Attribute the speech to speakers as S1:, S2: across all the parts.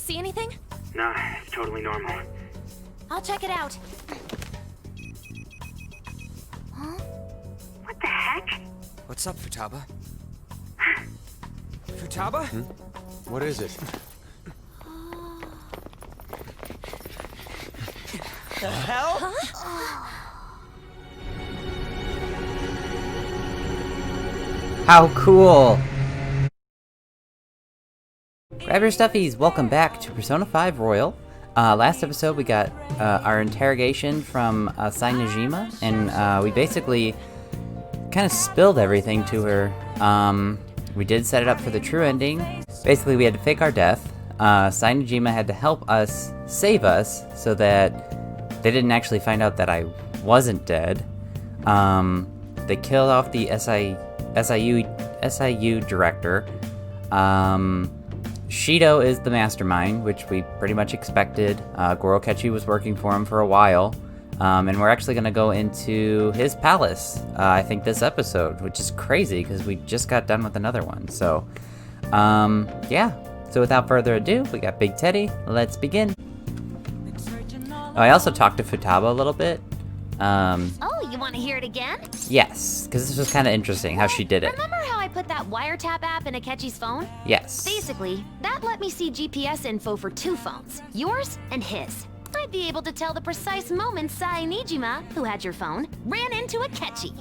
S1: See anything?
S2: Nah, it's totally normal.
S1: I'll check it out. Huh?
S2: What the heck?
S3: What's up, Futaba? Futaba?
S4: What is it?
S3: The hell?
S5: How cool! Grab your stuffies! Welcome back to Persona 5 Royal. Last episode we got our interrogation from Sai Najima, and we basically kind of spilled everything to her. We did set it up for the true ending. Basically, we had to fake our death. Sai Najima had to help us, save us, so that they didn't actually find out that I wasn't dead. They killed off the SIU director. Shido is the mastermind, which we pretty much expected. Goro Kechi was working for him for a while. And we're actually going to go into his palace, I think, this episode, which is crazy because we just got done with another one. So, yeah. So without further ado, we got Big Teddy. Let's begin. Oh, I also talked to Futaba a little bit.
S1: Oh, you want to hear it again?
S5: Yes, because this was kind of interesting how she did it.
S1: Remember how I put that wiretap app in Akechi's phone?
S5: Yes.
S1: Basically, that let me see GPS info for 2 phones, yours and his. I'd be able to tell the precise moment Sai Nijima, who had your phone, ran into Akechi.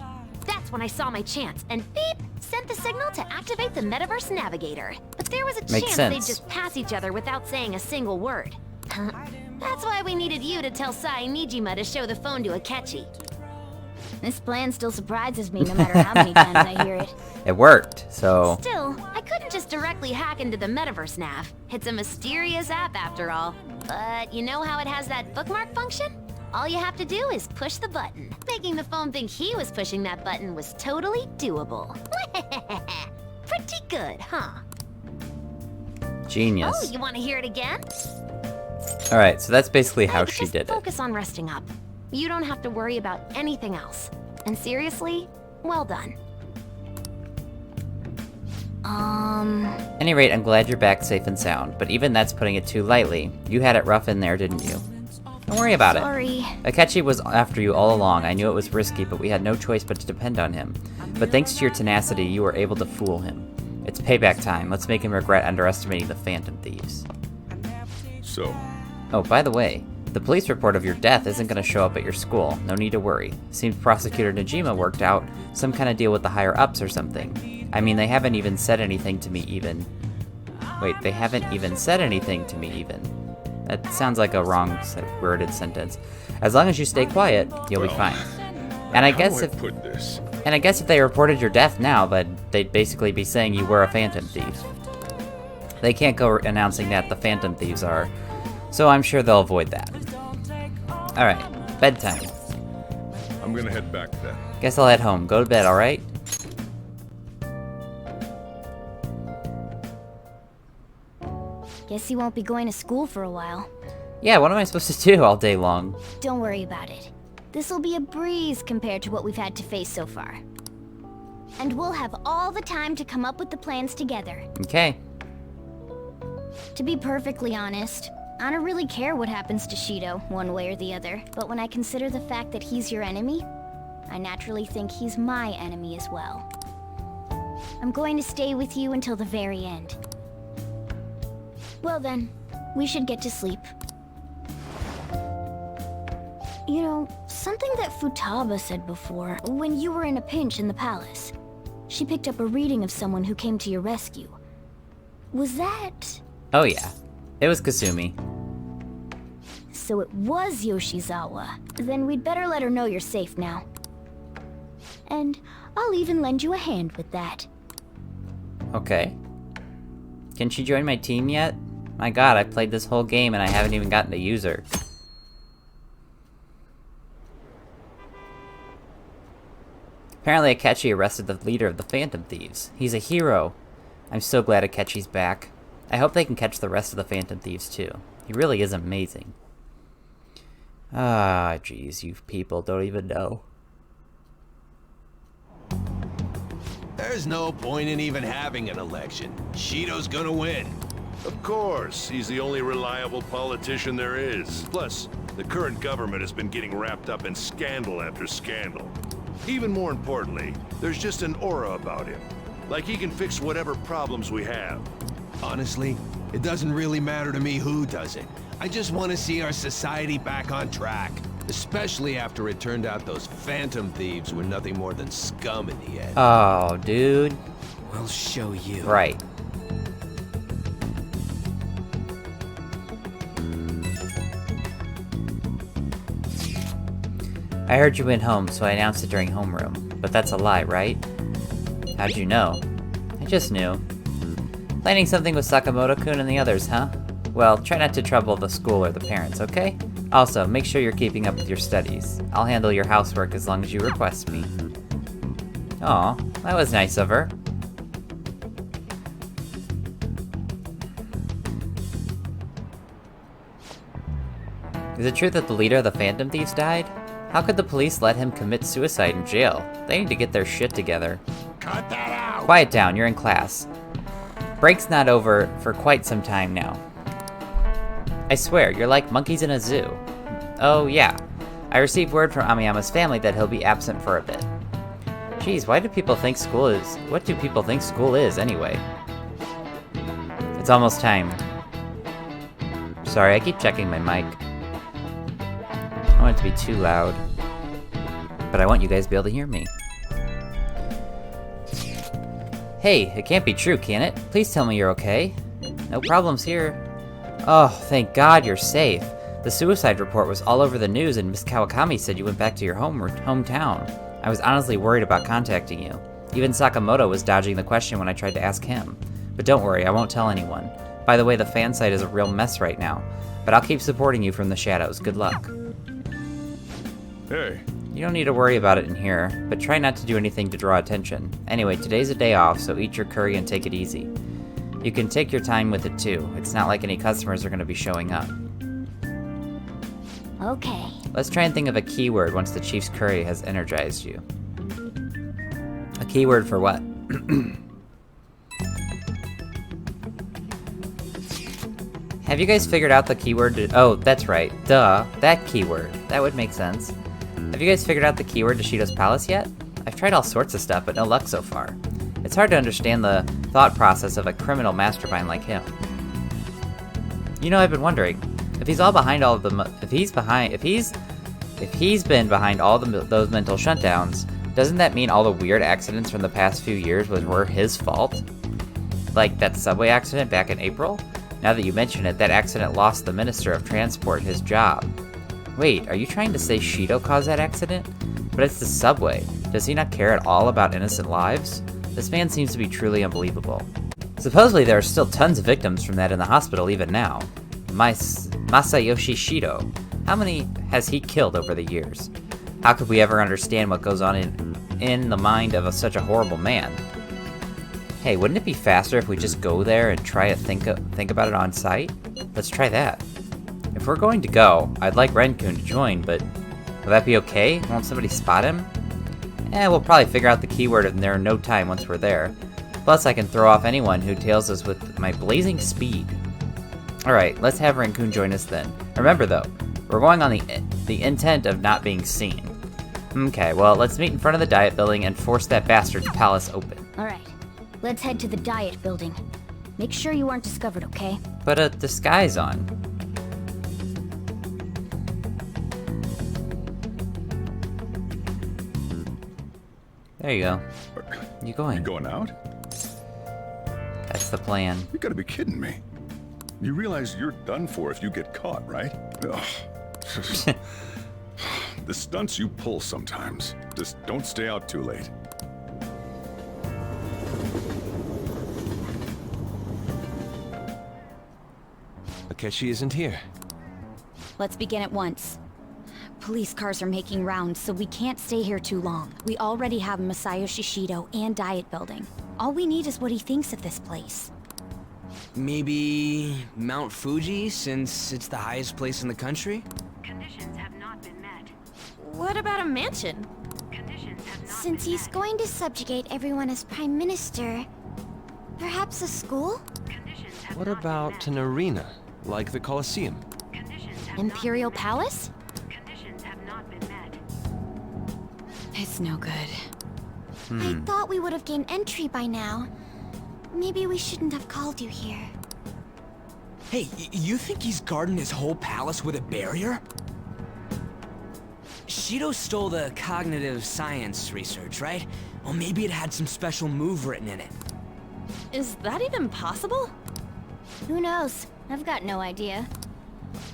S1: That's when I saw my chance, and beep, sent the signal to activate the Metaverse Navigator. But there was a chance they'd just pass each other without saying a single word. That's why we needed you to tell Sai Nijima to show the phone to Akechi. This plan still surprises me no matter how many times I hear it.
S5: It worked, so...
S1: Still, I couldn't just directly hack into the Metaverse Nav. It's a mysterious app after all. But you know how it has that bookmark function? All you have to do is push the button. Making the phone think he was pushing that button was totally doable. Pretty good, huh?
S5: Genius.
S1: Oh, you want to hear it again?
S5: Alright, so that's basically how
S1: Hey,
S5: she
S1: just
S5: did it.
S1: focus on resting up. You don't have to worry about anything else. And seriously, well done.
S5: At any rate, I'm glad you're back safe and sound, but even that's putting it too lightly. You had it rough in there, didn't you? Don't worry about
S1: Sorry.
S5: it. Akechi was after you all along. I knew it was risky, but we had no choice but to depend on him. But thanks to your tenacity, you were able to fool him. It's payback time. Let's make him regret underestimating the Phantom Thieves.
S6: So,
S5: Oh, by the way, the police report of your death isn't going to show up at your school. No need to worry. Seems Prosecutor Najima worked out some kind of deal with the higher-ups or something. I mean, they haven't even said anything to me even. Wait, they haven't even said anything to me even. That sounds like a wrong worded sentence. As long as you stay quiet, you'll be fine. And I guess if they reported your death now, but they'd basically be saying you were a Phantom Thief. They can't go announcing that the Phantom Thieves are, so I'm sure they'll avoid that. Alright, bedtime.
S6: I'm gonna head back then.
S5: Guess I'll head home. Go to bed, alright?
S7: Guess you won't be going to school for a while.
S5: Yeah, what am I supposed to do all day long?
S7: Don't worry about it. This'll be a breeze compared to what we've had to face so far. And we'll have all the time to come up with the plans together.
S5: Okay.
S7: To be perfectly honest, I don't really care what happens to Shido, one way or the other. But when I consider the fact that he's your enemy, I naturally think he's my enemy as well. I'm going to stay with you until the very end. Well then, we should get to sleep. You know, something that Futaba said before, when you were in a pinch in the palace. She picked up a reading of someone who came to your rescue. Was that...
S5: Oh yeah, it was Kasumi.
S7: So it was Yoshizawa. Then we'd better let her know you're safe now. And I'll even lend you a hand with that.
S5: Okay. Can she join my team yet? My god, I played this whole game and I haven't even gotten to use her. Apparently Akechi arrested the leader of the Phantom Thieves. He's a hero. I'm so glad Akechi's back. I hope they can catch the rest of the Phantom Thieves too. He really is amazing. Ah, jeez, you people don't even know.
S8: There's no point in even having an election. Shido's gonna win.
S6: Of course, he's the only reliable politician there is. Plus, the current government has been getting wrapped up in scandal after scandal. Even more importantly, there's just an aura about him. Like he can fix whatever problems we have.
S4: Honestly, it doesn't really matter to me who does it. I just want to see our society back on track. Especially after it turned out those phantom thieves were nothing more than scum in the end.
S5: Oh, dude.
S3: We'll show you.
S5: Right. I heard you went home, so I announced it during homeroom. But that's a lie, right? How'd you know? I just knew. Planning something with Sakamoto-kun and the others, huh? Well, try not to trouble the school or the parents, okay? Also, make sure you're keeping up with your studies. I'll handle your housework as long as you request me. Aw, that was nice of her. Is it true that the leader of the Phantom Thieves died? How could the police let him commit suicide in jail? They need to get their shit together.
S4: Cut that out!
S5: Quiet down, you're in class. Break's not over for quite some time now. I swear, you're like monkeys in a zoo. Oh, yeah. I received word from Amiyama's family that he'll be absent for a bit. Geez, what do people think school is, anyway? It's almost time. Sorry, I keep checking my mic. I don't want it to be too loud. But I want you guys to be able to hear me. Hey, it can't be true, can it? Please tell me you're okay. No problems here. Oh, thank God you're safe. The suicide report was all over the news and Miss Kawakami said you went back to your hometown. I was honestly worried about contacting you. Even Sakamoto was dodging the question when I tried to ask him. But don't worry, I won't tell anyone. By the way, the fan site is a real mess right now. But I'll keep supporting you from the shadows. Good luck.
S6: Hey,
S5: You don't need to worry about it in here, but try not to do anything to draw attention. Anyway, today's a day off, so eat your curry and take it easy. You can take your time with it too. It's not like any customers are going to be showing up.
S7: Okay.
S5: Let's try and think of a keyword once the Chief's curry has energized you. A keyword for what? Have you guys figured out the keyword oh, that's right. Duh. That keyword. That would make sense. Have you guys figured out the keyword to Shido's Palace yet? I've tried all sorts of stuff, but no luck so far. It's hard to understand the thought process of a criminal mastermind like him. You know, I've been wondering, if he's all behind all of the if he's been behind all those mental shutdowns, doesn't that mean all the weird accidents from the past few years were his fault? Like that subway accident back in April? Now that you mention it, that accident lost the Minister of Transport his job. Wait, are you trying to say Shido caused that accident? But it's the subway. Does he not care at all about innocent lives? This man seems to be truly unbelievable. Supposedly there are still tons of victims from that in the hospital even now. Masayoshi Shido. How many has he killed over the years? How could we ever understand what goes on in the mind of such a horrible man? Hey, wouldn't it be faster if we just go there and try to think about it on site? Let's try that. If we're going to go, I'd like Ren-kun to join, but will that be okay? Won't somebody spot him? We'll probably figure out the keyword in there in no time once we're there. Plus, I can throw off anyone who tails us with my blazing speed. Alright, let's have Ren-kun join us then. Remember though, we're going on the intent of not being seen. Okay, well, let's meet in front of the Diet Building and force that bastard's palace open.
S7: Alright. Let's head to the Diet Building. Make sure you aren't discovered, okay?
S5: Put a disguise on. There you go. You going?
S6: You going out?
S5: That's the plan.
S6: You gotta be kidding me. You realize you're done for if you get caught, right? Ugh. The stunts you pull sometimes. Just don't stay out too late.
S4: Akechi isn't here.
S8: Let's begin at once. Police cars are making rounds, so we can't stay here too long. We already have Masayoshi Shido and Diet Building. All we need is what he thinks of this place.
S3: Maybe Mount Fuji, since it's the highest place in the country?
S2: Conditions have not been met.
S1: What about a mansion?
S2: Conditions have not
S7: Since
S2: been
S7: he's
S2: met.
S7: going to subjugate everyone as Prime Minister, perhaps a school?
S2: Conditions have
S9: What about an arena, like the Colosseum?
S2: Conditions have
S1: Imperial Palace?
S2: conditions have not been met.
S8: It's no good.
S7: I thought we would have gained entry by now. Maybe we shouldn't have called you here.
S3: Hey, you think he's guarding his whole palace with a barrier? Shido stole the cognitive science research, right? Well, maybe it had some special move written in it.
S1: Is that even possible?
S7: Who knows? I've got no idea.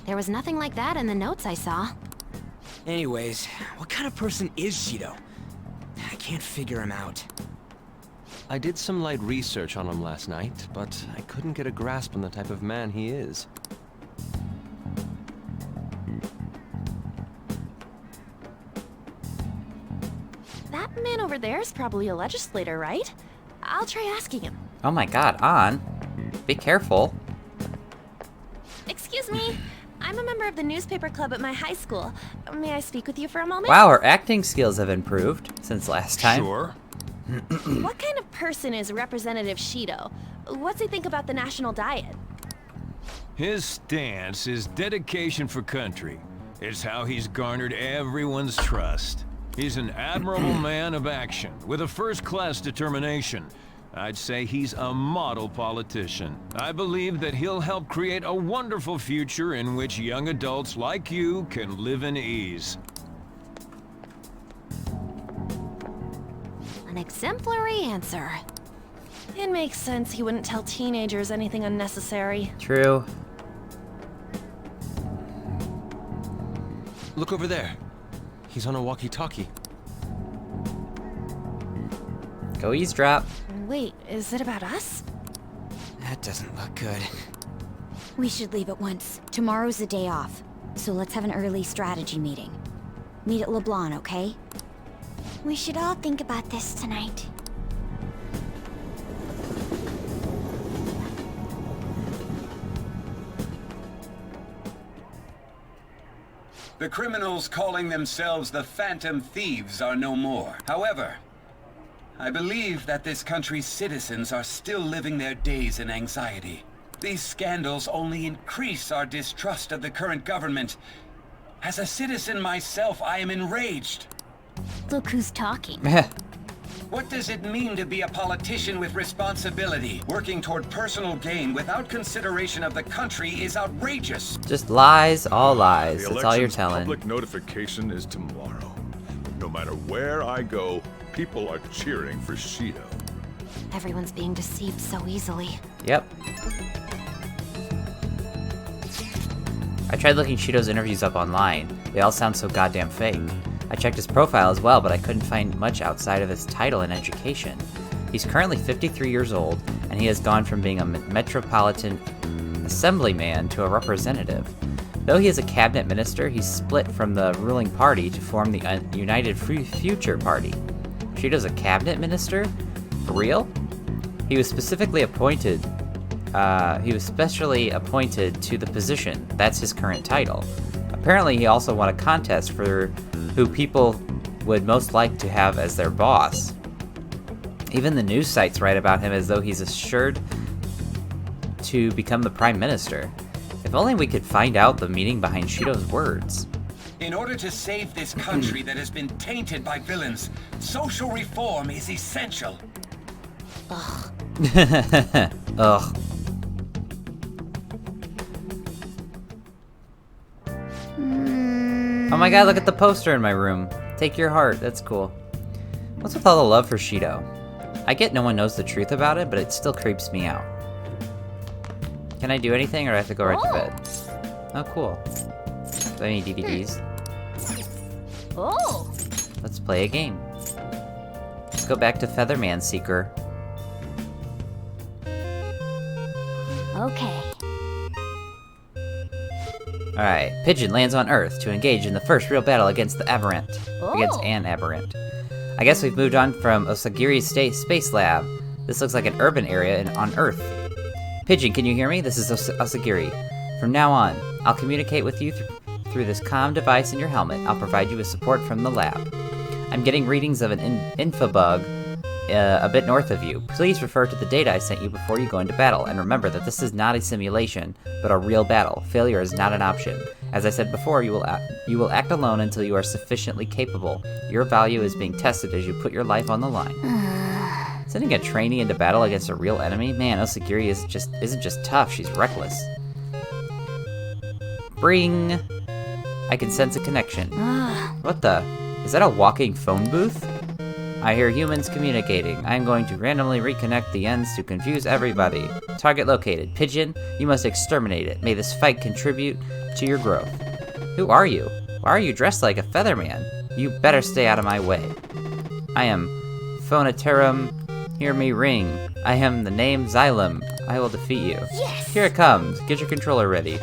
S1: There was nothing like that in the notes I saw.
S3: Anyways, what kind of person is Shido? I can't figure him out.
S9: I did some light research on him last night, but I couldn't get a grasp on the type of man he is.
S1: That man over there is probably a legislator, right? I'll try asking him.
S5: Oh my god, On. Be careful.
S1: Excuse me. I'm a member of the newspaper club at my high school. May I speak with you for a moment?
S5: Wow, her acting skills have improved since last time.
S6: Sure.
S1: What kind of person is Representative Shido? What's he think about the national diet?
S10: His stance is dedication for country. It's how he's garnered everyone's trust. He's an admirable man of action, with a first-class determination. I'd say he's a model politician. I believe that he'll help create a wonderful future in which young adults like you can live in ease.
S1: An exemplary answer. It makes sense he wouldn't tell teenagers anything unnecessary.
S5: True.
S9: Look over there. He's on a walkie-talkie.
S5: Go eavesdrop.
S1: Wait, is it about us?
S3: That doesn't look good.
S8: We should leave at once. Tomorrow's the day off, so let's have an early strategy meeting. Meet at LeBlanc, okay?
S7: We should all think about this tonight.
S11: The criminals calling themselves the Phantom Thieves are no more. However, I believe that this country's citizens are still living their days in anxiety. These scandals only increase our distrust of the current government. As a citizen myself, I am enraged.
S7: Look who's talking.
S11: What does it mean to be a politician with responsibility? Working toward personal gain without consideration of the country is outrageous.
S5: Just lies, all lies.
S6: The
S5: That's all you're
S6: election's
S5: telling.
S6: public notification is tomorrow. No matter where I go, people are cheering for Shido.
S1: Everyone's being deceived so easily.
S5: Yep. I tried looking Shido's interviews up online. They all sound so goddamn fake. I checked his profile as well, but I couldn't find much outside of his title and education. He's currently 53 years old, and he has gone from being a metropolitan assemblyman to a representative. Though he is a cabinet minister, he's split from the ruling party to form the United Future Party. Shido's a cabinet minister? For real? He was specially appointed to the position. That's his current title. Apparently, he also won a contest for who people would most like to have as their boss. Even the news sites write about him as though he's assured to become the prime minister. If only we could find out the meaning behind Shido's words.
S11: In order to save this country that has been tainted by villains, social reform is essential.
S5: Ugh. Oh my god, look at the poster in my room. Take your heart, that's cool. What's with all the love for Shido? I get no one knows the truth about it, but it still creeps me out. Can I do anything, or do I have to go right to bed? Oh, cool. Do I need DVDs?
S1: Oh!
S5: Let's play a game. Let's go back to Featherman Seeker.
S7: Okay.
S5: Alright, Pigeon lands on Earth to engage in the first real battle against the Aberrant.
S1: Oh.
S5: Against an Aberrant. I guess we've moved on from Osagiri's Space Lab. This looks like an urban area on Earth. Pigeon, can you hear me? This is Osagiri. From now on, I'll communicate with you through this comm device in your helmet. I'll provide you with support from the lab. I'm getting readings of an infobug a bit north of you. Please refer to the data I sent you before you go into battle, and remember that this is not a simulation, but a real battle. Failure is not an option. As I said before, you will act alone until you are sufficiently capable. Your value is being tested as you put your life on the line. Sending a trainee into battle against a real enemy? Man, Osagiri isn't just tough, she's reckless. Bring. I can sense a connection. What the? Is that a walking phone booth? I hear humans communicating. I'm going to randomly reconnect the ends to confuse everybody. Target located. Pigeon, you must exterminate it. May this fight contribute to your growth. Who are you? Why are you dressed like a featherman? You better stay out of my way. I am Phonaterum. Hear me ring. I am the name Xylem. I will defeat you.
S7: Yes!
S5: Here it comes. Get your controller ready.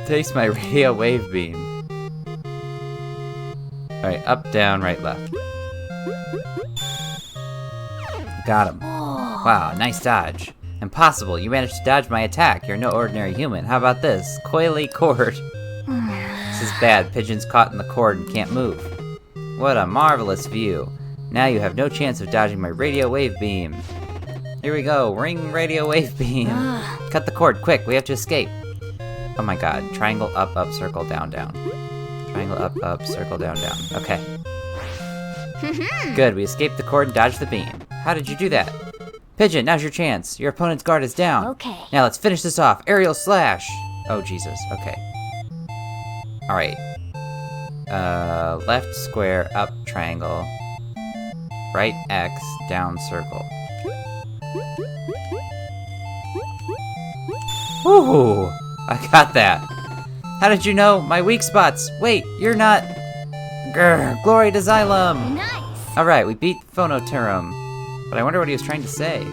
S5: Taste my radio wave beam. Alright, up, down, right, left. Got him. Wow, nice dodge. Impossible, you managed to dodge my attack. You're no ordinary human. How about this? Coily cord. This is bad. Pigeon's caught in the cord and can't move. What a marvelous view. Now you have no chance of dodging my radio wave beam. Here we go. Ring radio wave beam. Cut the cord, quick. We have to escape. Oh my god. Triangle up, up, circle, down, down. Triangle up, up, circle, down, down. Okay. Good, we escaped the cord and dodged the beam. How did you do that? Pigeon, now's your chance. Your opponent's guard is down.
S7: Okay.
S5: Now let's finish this off. Aerial slash. Oh, Jesus. Okay. Alright. Left square, up triangle. Right X, down circle. Woohoo! I got that. How did you know my weak spots? Wait, you're not... Grr, glory to Xylem!
S7: Nice!
S5: Alright, we beat Phonoterum. But I wonder what he was trying to say.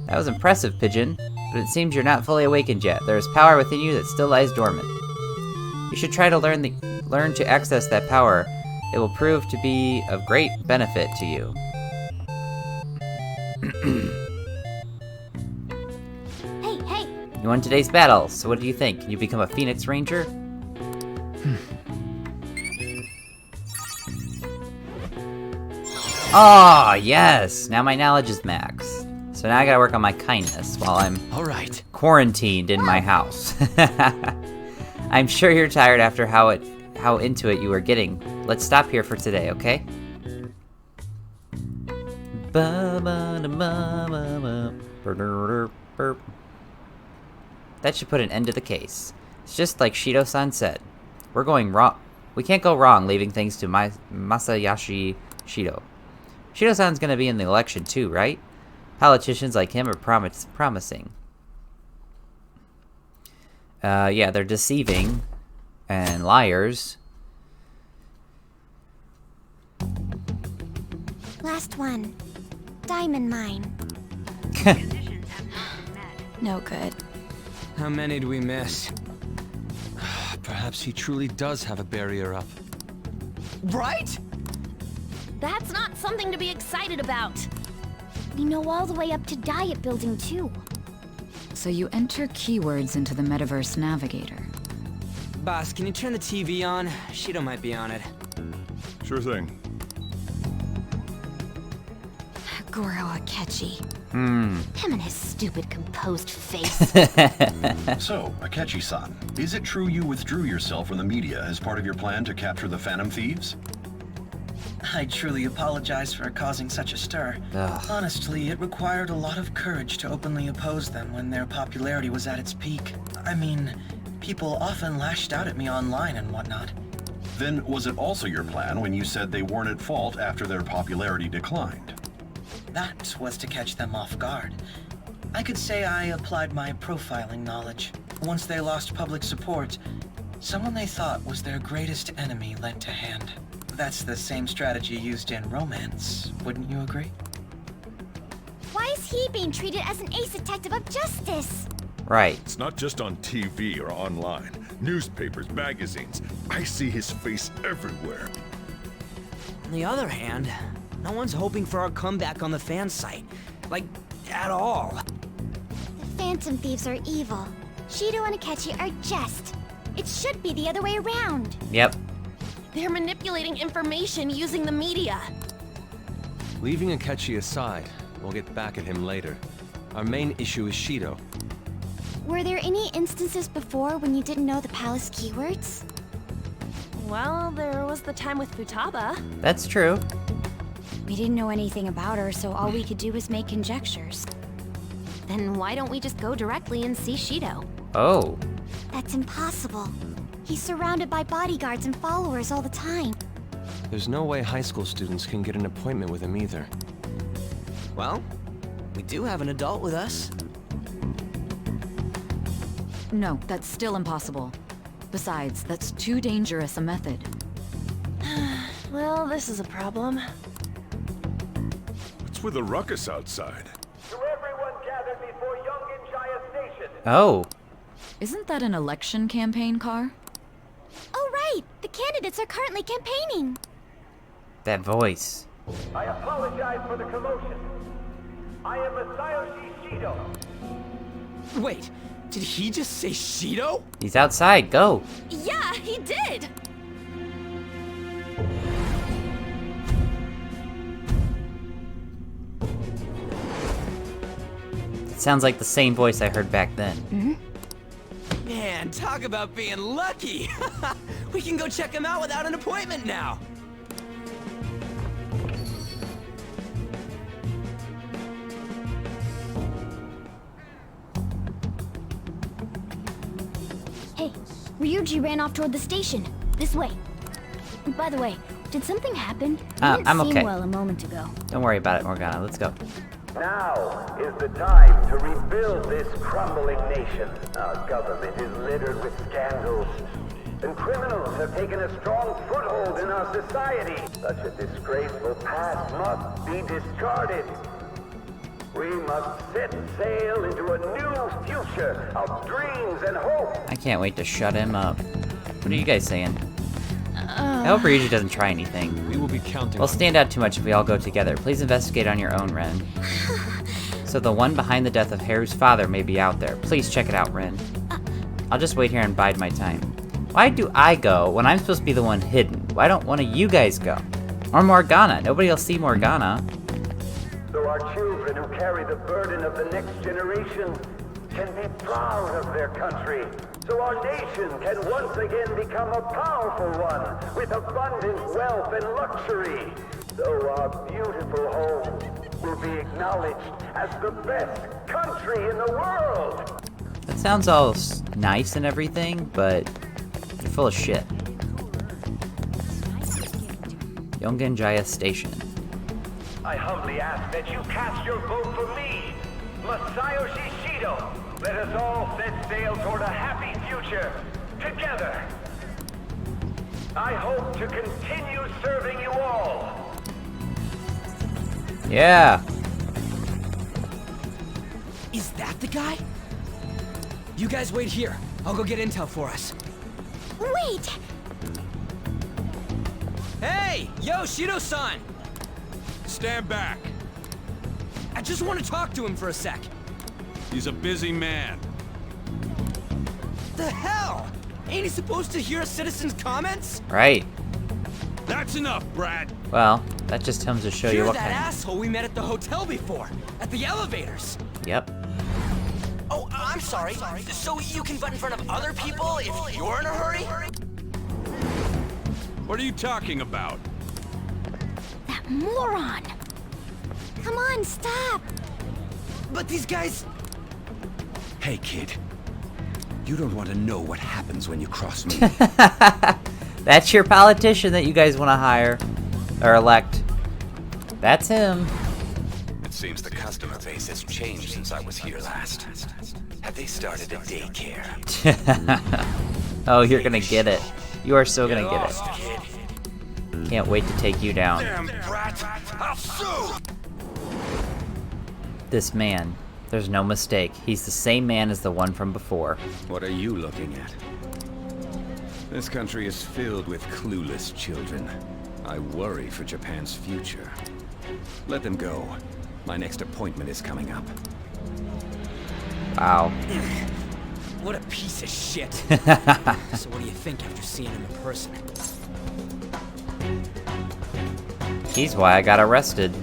S5: That was impressive, Pigeon. But it seems you're not fully awakened yet. There is power within you that still lies dormant. You should try to learn to access that power. It will prove to be of great benefit to you.
S7: Hey!
S5: You won today's battle, so what do you think? Can you become a Phoenix Ranger? Oh, yes! Now my knowledge is max. So now I gotta work on my kindness while I'm quarantined in my house. I'm sure you're tired after how into it you were getting. Let's stop here for today, okay? That should put an end to the case. It's just like Shido-san said. We're going wrong. We can't go wrong leaving things to Masayoshi Shido. Shido-san's gonna be in the election too, right? Politicians like him are promising. Yeah, they're deceiving and liars.
S7: Last one. Diamond mine.
S2: Conditions have not been met.
S8: No good.
S3: How many do we miss?
S9: Perhaps he truly does have a barrier up.
S3: Right?
S1: That's not something to be excited about.
S7: We know all the way up to Diet Building, too.
S12: So you enter keywords into the Metaverse Navigator.
S3: Boss, can you turn the TV on? Shido might be on it.
S6: Sure thing.
S8: Goro Akechi.
S1: Him and his stupid composed face.
S13: So, Akechi-san, is it true you withdrew yourself from the media as part of your plan to capture the Phantom Thieves?
S14: I truly apologize for causing such a stir. Honestly, it required a lot of courage to openly oppose them when their popularity was at its peak. I mean, people often lashed out at me online and whatnot.
S13: Then was it also your plan when you said they weren't at fault after their popularity declined?
S14: That was to catch them off guard. I could say I applied my profiling knowledge. Once they lost public support, someone they thought was their greatest enemy lent a hand. That's the same strategy used in romance, wouldn't you agree?
S7: Why is he being treated as an ace detective of justice?
S5: Right.
S6: It's not just on TV or online. Newspapers, magazines. I see his face everywhere.
S3: On the other hand, no one's hoping for our comeback on the fan site. Like, at all.
S7: The Phantom Thieves are evil. Shido and Akechi are just. It should be the other way around.
S5: Yep.
S1: They're manipulating information using the media.
S9: Leaving Akechi aside, we'll get back at him later. Our main issue is Shido.
S7: Were there any instances before when you didn't know the palace keywords?
S15: Well, there was the time with Futaba.
S5: That's true.
S8: We didn't know anything about her, so all we could do was make conjectures.
S1: Then why don't we just go directly and see Shido?
S5: Oh.
S7: That's impossible. He's surrounded by bodyguards and followers all the time.
S9: There's no way high school students can get an appointment with him either.
S3: Well, we do have an adult with us.
S12: No, that's still impossible. Besides, that's too dangerous a method.
S15: Well, this is a problem.
S6: What's with the ruckus outside?
S16: To everyone gathered before Yongen Jaya Station.
S5: Oh.
S12: Isn't that an election campaign car?
S7: Oh, right! The candidates are currently campaigning!
S5: That voice.
S16: I apologize for the commotion. I am Masayoshi Shido.
S3: Wait, did he just say Shido?
S5: He's outside, go.
S15: Yeah, he did!
S5: It sounds like the same voice I heard back then.
S3: Man, talk about being lucky! We can go check him out without an appointment now!
S7: Hey, Ryuji ran off toward the station. This way. By the way, did something happen? He didn't
S5: I'm
S7: seem
S5: okay.
S7: well a moment ago.
S5: Don't worry about it, Morgana. Let's go.
S16: Now is the time to rebuild this crumbling nation. Our government is littered with scandals, and criminals have taken a strong foothold in our society. Such a disgraceful past must be discarded. We must set sail into a new future of dreams and hope.
S5: I can't wait to shut him up. What are you guys saying? I hope Ryuji doesn't try anything.
S9: We will be counting.
S5: We'll stand out too much if we all go together. Please investigate on your own, Ren. So the one behind the death of Haru's father may be out there. Please check it out, Ren. I'll just wait here and bide my time. Why do I go when I'm supposed to be the one hidden? Why don't one of you guys go? Or Morgana. Nobody will see Morgana.
S16: So our children who carry the burden of the next generation can be proud of their country. So our nation can once again become a powerful one with abundant wealth and luxury. So our beautiful home will be acknowledged as the best country in the world.
S5: That sounds all nice and everything, but you're full of shit. Yongen Jaya Station.
S16: I humbly ask that you cast your vote for me, Masayoshi Shido. Let us all set sail toward a happy future, together. I hope to continue serving you all.
S5: Yeah.
S3: Is that the guy? You guys wait here. I'll go get intel for us.
S7: Wait!
S3: Hey! Yo, Shido-san!
S6: Stand back.
S3: I just want to talk to him for a sec.
S6: He's a busy man.
S3: The hell? Ain't he supposed to hear a citizen's comments?
S5: Right.
S6: That's enough, Brad.
S5: Well, that just comes to show you
S3: You're
S5: what
S3: that
S5: kind.
S3: asshole we met at the hotel before, at the elevators.
S5: Yep.
S3: Oh, I'm sorry. So you can butt in front of other people if you're in a hurry?
S6: What are you talking about?
S7: That moron! Come on, stop!
S3: But these guys...
S11: Hey, kid. You don't want to know what happens when you cross me.
S5: That's your politician that you guys want to hire. Or elect. That's him.
S11: It seems the customer base has changed since I was here last. Have they started a daycare?
S5: Oh, you're gonna get it. You are so gonna get it. Can't wait to take you down.
S11: Damn brat! I'll sue!
S5: This man. There's no mistake. He's the same man as the one from before.
S11: What are you looking at? This country is filled with clueless children. I worry for Japan's future. Let them go. My next appointment is coming up.
S5: Wow.
S3: What a piece of shit. So what do you think after seeing him in person?
S5: He's why I got arrested.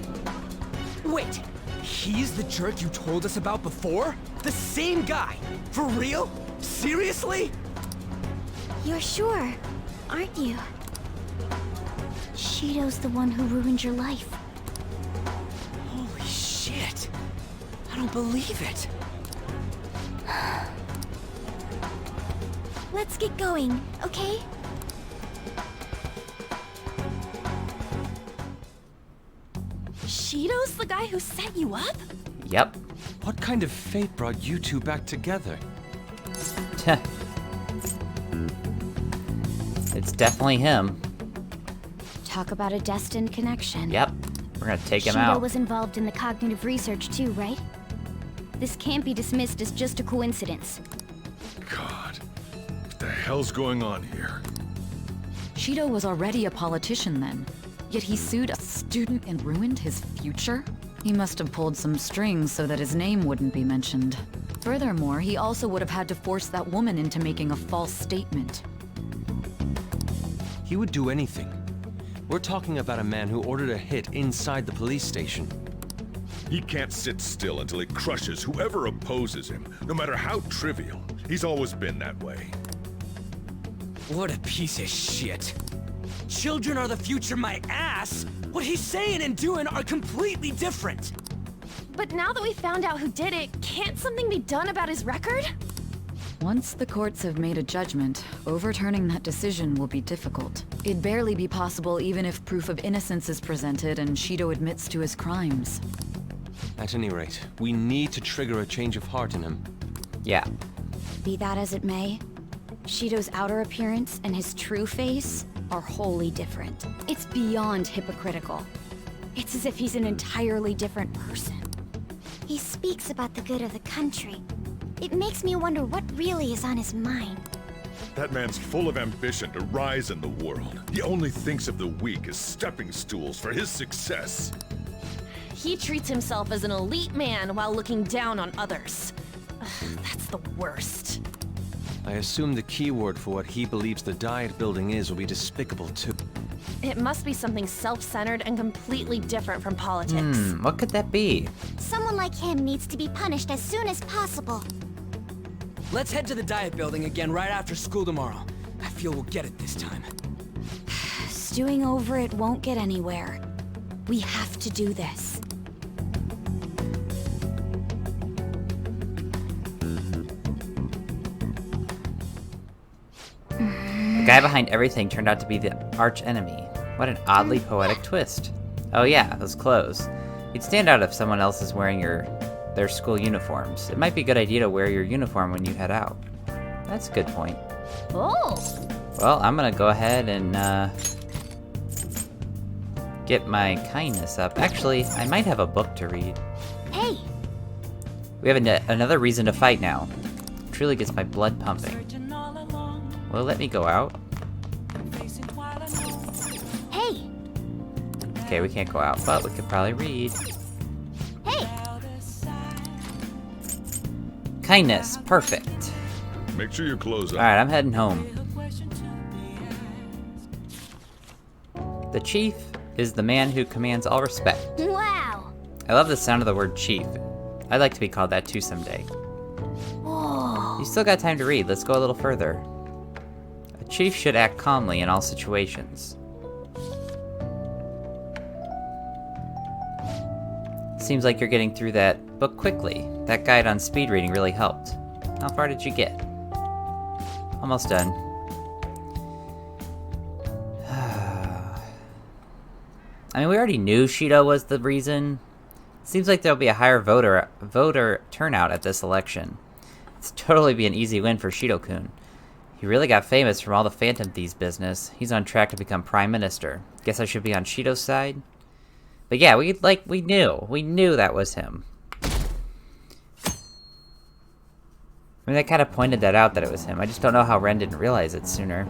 S3: He's the jerk you told us about before? The same guy? For real? Seriously?
S7: You're sure, aren't you? Shido's the one who ruined your life.
S3: Holy shit. I don't believe it.
S7: Let's get going, okay?
S15: Shido's the guy who set you up?
S5: Yep.
S9: What kind of fate brought you two back together?
S5: It's definitely him.
S7: Talk about a destined connection.
S5: Yep. We're gonna take him
S7: Shido
S5: out.
S7: was involved in the cognitive research too, right? This can't be dismissed as just a coincidence.
S6: God, what the hell's going on here?
S12: Shido was already a politician then, yet he sued a student and ruined his future? He must have pulled some strings so that his name wouldn't be mentioned. Furthermore, he also would have had to force that woman into making a false statement.
S9: He would do anything. We're talking about a man who ordered a hit inside the police station.
S6: He can't sit still until he crushes whoever opposes him, no matter how trivial. He's always been that way.
S3: What a piece of shit. Children are the future, my ass! What he's saying and doing are completely different!
S15: But now that we found out who did it, can't something be done about his record?
S12: Once the courts have made a judgment, overturning that decision will be difficult. It'd barely be possible even if proof of innocence is presented and Shido admits to his crimes.
S9: At any rate, we need to trigger a change of heart in him.
S5: Yeah.
S8: Be that as it may, Shido's outer appearance and his true face are wholly different. It's beyond hypocritical. It's as if he's an entirely different person.
S7: He speaks about the good of the country. It makes me wonder what really is on his mind.
S6: That man's full of ambition to rise in the world. He only thinks of the weak as stepping stools for his success.
S15: He treats himself as an elite man while looking down on others. Ugh, that's the worst.
S9: I assume the keyword for what he believes the Diet Building is will be despicable too.
S15: It must be something self-centered and completely different from politics.
S5: What could that be?
S7: Someone like him needs to be punished as soon as possible.
S3: Let's head to the Diet Building again right after school tomorrow. I feel we'll get it this time.
S8: Stewing over it won't get anywhere. We have to do this.
S5: The guy behind everything turned out to be the arch enemy. What an oddly poetic twist. Oh yeah, those clothes. You'd stand out if someone else is wearing their school uniforms. It might be a good idea to wear your uniform when you head out. That's a good point.
S15: Oh!
S5: Well, I'm gonna go ahead and get my kindness up. Actually, I might have a book to read.
S7: Hey!
S5: We have another reason to fight now. Truly gets my blood pumping. Will it let me go out?
S7: Hey!
S5: Okay, we can't go out, but we could probably read.
S7: Hey!
S5: Kindness, perfect.
S6: Make sure your clothes up.
S5: Alright, I'm heading home. The chief is the man who commands all respect.
S7: Wow!
S5: I love the sound of the word chief. I'd like to be called that too someday.
S7: Whoa!
S5: You still got time to read, let's go a little further. A chief should act calmly in all situations. Seems like you're getting through that book quickly. That guide on speed reading really helped. How far did you get? Almost done. I mean, we already knew Shido was the reason. Seems like there'll be a higher voter turnout at this election. It's totally be an easy win for Shido-kun. He really got famous from all the Phantom Thieves business. He's on track to become Prime Minister. Guess I should be on Shido's side? But yeah, we knew that was him. I mean, they kind of pointed that out that it was him. I just don't know how Ren didn't realize it sooner.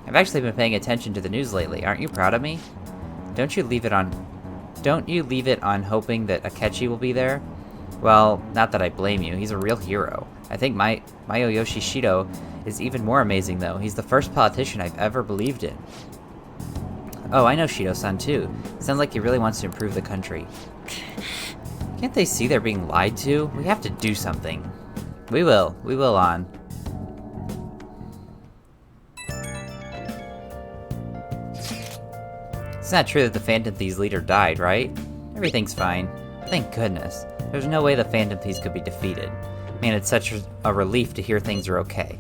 S5: I've actually been paying attention to the news lately. Aren't you proud of me? Don't you leave it on hoping that Akechi will be there? Well, not that I blame you. He's a real hero. I think Mayoyoshi Shido is even more amazing, though. He's the first politician I've ever believed in. Oh, I know Shido-san, too. Sounds like he really wants to improve the country. Can't they see they're being lied to? We have to do something. We will. We will on. It's not true that the Phantom Thieves leader died, right? Everything's fine. Thank goodness. There's no way the Phantom Thieves could be defeated. Man, it's such a relief to hear things are okay.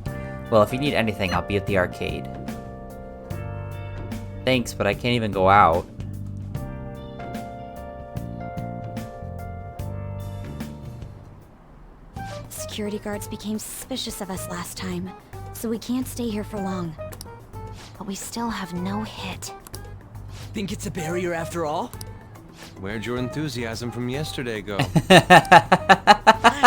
S5: Well, if you need anything, I'll be at the arcade. Thanks, but I can't even go out.
S8: Security guards became suspicious of us last time, so we can't stay here for long.
S1: But we still have no hit.
S3: Think it's a barrier after all?
S9: Where'd your enthusiasm from yesterday go?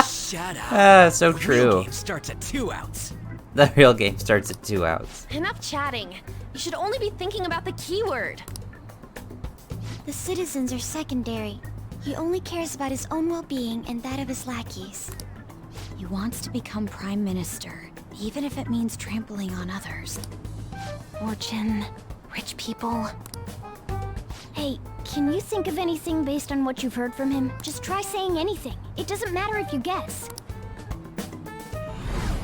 S3: Shut up.
S5: So
S3: The
S5: true.
S3: real game starts at 2 outs.
S5: The real game starts at 2 outs.
S15: Enough chatting. You should only be thinking about the keyword.
S7: The citizens are secondary. He only cares about his own well-being and that of his lackeys.
S8: He wants to become Prime Minister, even if it means trampling on others.
S1: Fortune, rich people.
S7: Hey, can you think of anything based on what you've heard from him? Just try saying anything. It doesn't matter if you guess.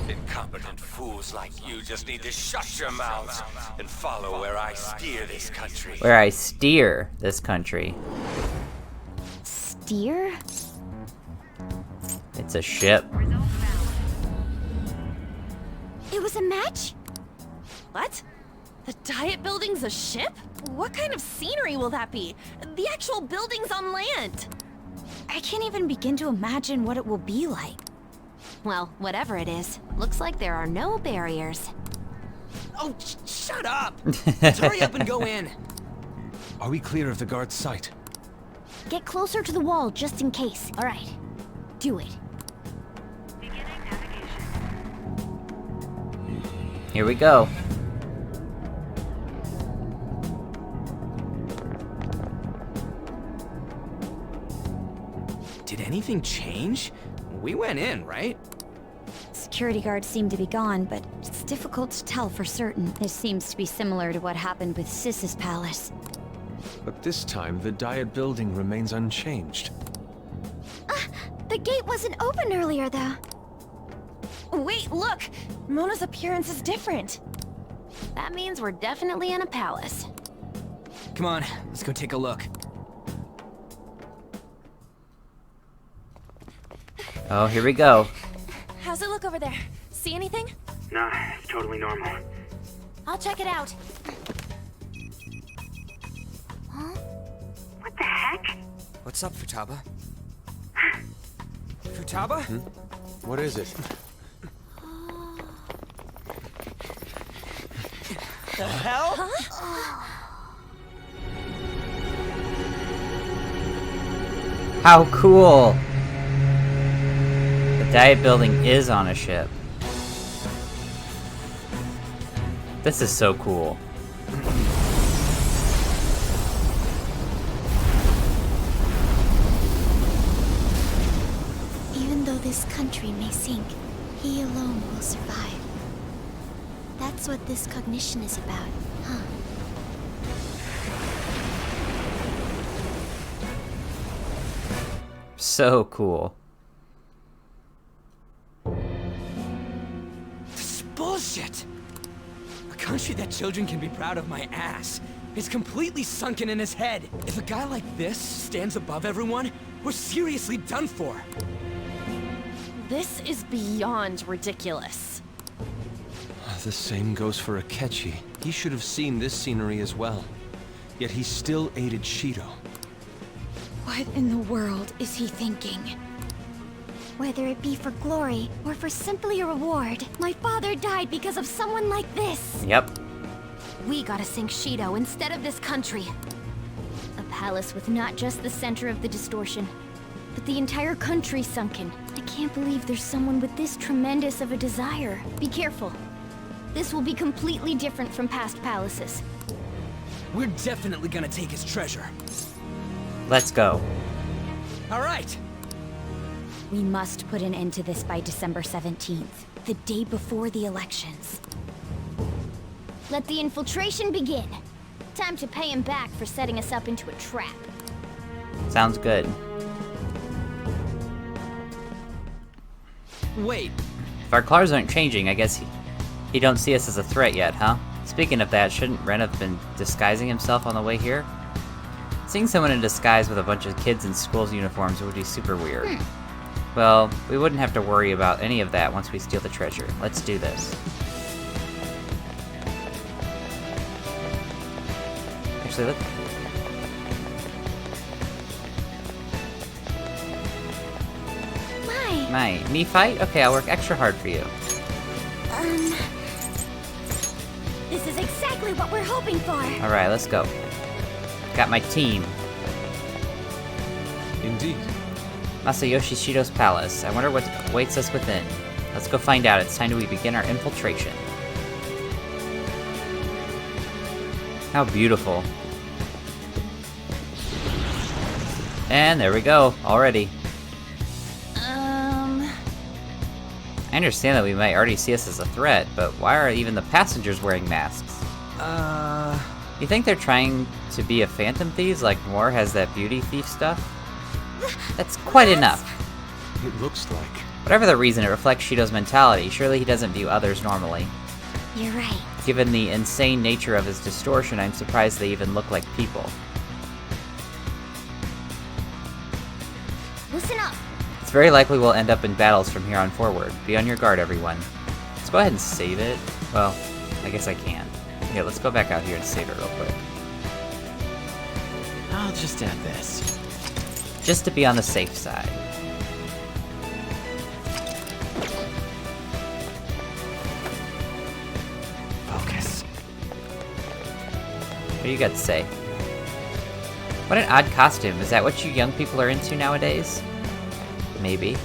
S17: Incompetent fools like you just need to shut your mouths and follow where I steer this country.
S5: Where I steer this country.
S7: Steer?
S5: It's a ship.
S7: It was a match?
S15: What? The Diet Building's a ship? What kind of scenery will that be? The actual building's on land.
S8: I can't even begin to imagine what it will be like.
S1: Well, whatever it is, looks like there are no barriers.
S3: Oh, shut up! Let's hurry up and go in.
S9: Are we clear of the guard's sight?
S7: Get closer to the wall just in case. All right. Do it.
S5: Here we go.
S3: Did anything change? We went in, right?
S8: Security guards seem to be gone, but it's difficult to tell for certain. This seems to be similar to what happened with Sis's palace.
S9: But this time, the Diet Building remains unchanged.
S7: The gate wasn't open earlier, though.
S15: Wait, look! Mona's appearance is different.
S1: That means we're definitely in a palace.
S3: Come on, let's go take a look.
S5: Oh, here we go.
S15: How's it look over there? See anything?
S2: Nah, it's totally normal.
S1: I'll check it out.
S2: What the heck?
S3: What's up, Futaba? Futaba?
S9: What is it?
S3: The hell?
S5: How cool! The Diet Building is on a ship. This is so cool.
S7: Even though this country may sink, he alone will survive. That's what this cognition is about, huh?
S5: So cool.
S3: This is bullshit! A country that children can be proud of my ass is completely sunken in his head. If a guy like this stands above everyone, we're seriously done for.
S15: This is beyond ridiculous.
S9: The same goes for Akechi. He should have seen this scenery as well. Yet he still aided Shido.
S8: What in the world is he thinking?
S7: Whether it be for glory or for simply a reward, my father died because of someone like this.
S5: Yep.
S1: We gotta sink Shido instead of this country.
S7: A palace with not just the center of the distortion, but the entire country sunken. I can't believe there's someone with this tremendous of a desire. Be careful. This will be completely different from past palaces.
S3: We're definitely gonna take his treasure.
S5: Let's go.
S3: All right.
S8: We must put an end to this by December 17th, the day before the elections.
S7: Let the infiltration begin. Time to pay him back for setting us up into a trap.
S5: Sounds good.
S3: Wait.
S5: If our cars aren't changing, I guess he don't see us as a threat yet, huh? Speaking of that, shouldn't Ren have been disguising himself on the way here? Seeing someone in disguise with a bunch of kids in school's uniforms would be super weird. Well, we wouldn't have to worry about any of that once we steal the treasure. Let's do this. Actually, me fight? Okay, I'll work extra hard for you.
S7: This is exactly what we're hoping for.
S5: Alright, let's go. Got my team.
S9: Indeed.
S5: Masayoshi Shido's palace. I wonder what awaits us within. Let's go find out. It's time to begin our infiltration. How beautiful. And there we go, already. I understand that we might already see us as a threat, but why are even the passengers wearing masks? You think they're trying to be a Phantom Thieves like Noir has that beauty thief stuff? That's quite enough.
S9: It looks like.
S5: Whatever the reason, it reflects Shido's mentality. Surely he doesn't view others normally.
S7: You're right.
S5: Given the insane nature of his distortion, I'm surprised they even look like people.
S7: Listen up.
S5: It's very likely we'll end up in battles from here on forward. Be on your guard, everyone. Let's go ahead and save it. Well, I guess I can. Here, let's go back out here and save it real quick.
S3: I'll just add this.
S5: Just to be on the safe side.
S3: Focus.
S5: What do you got to say? What an odd costume. Is that what you young people are into nowadays? Maybe.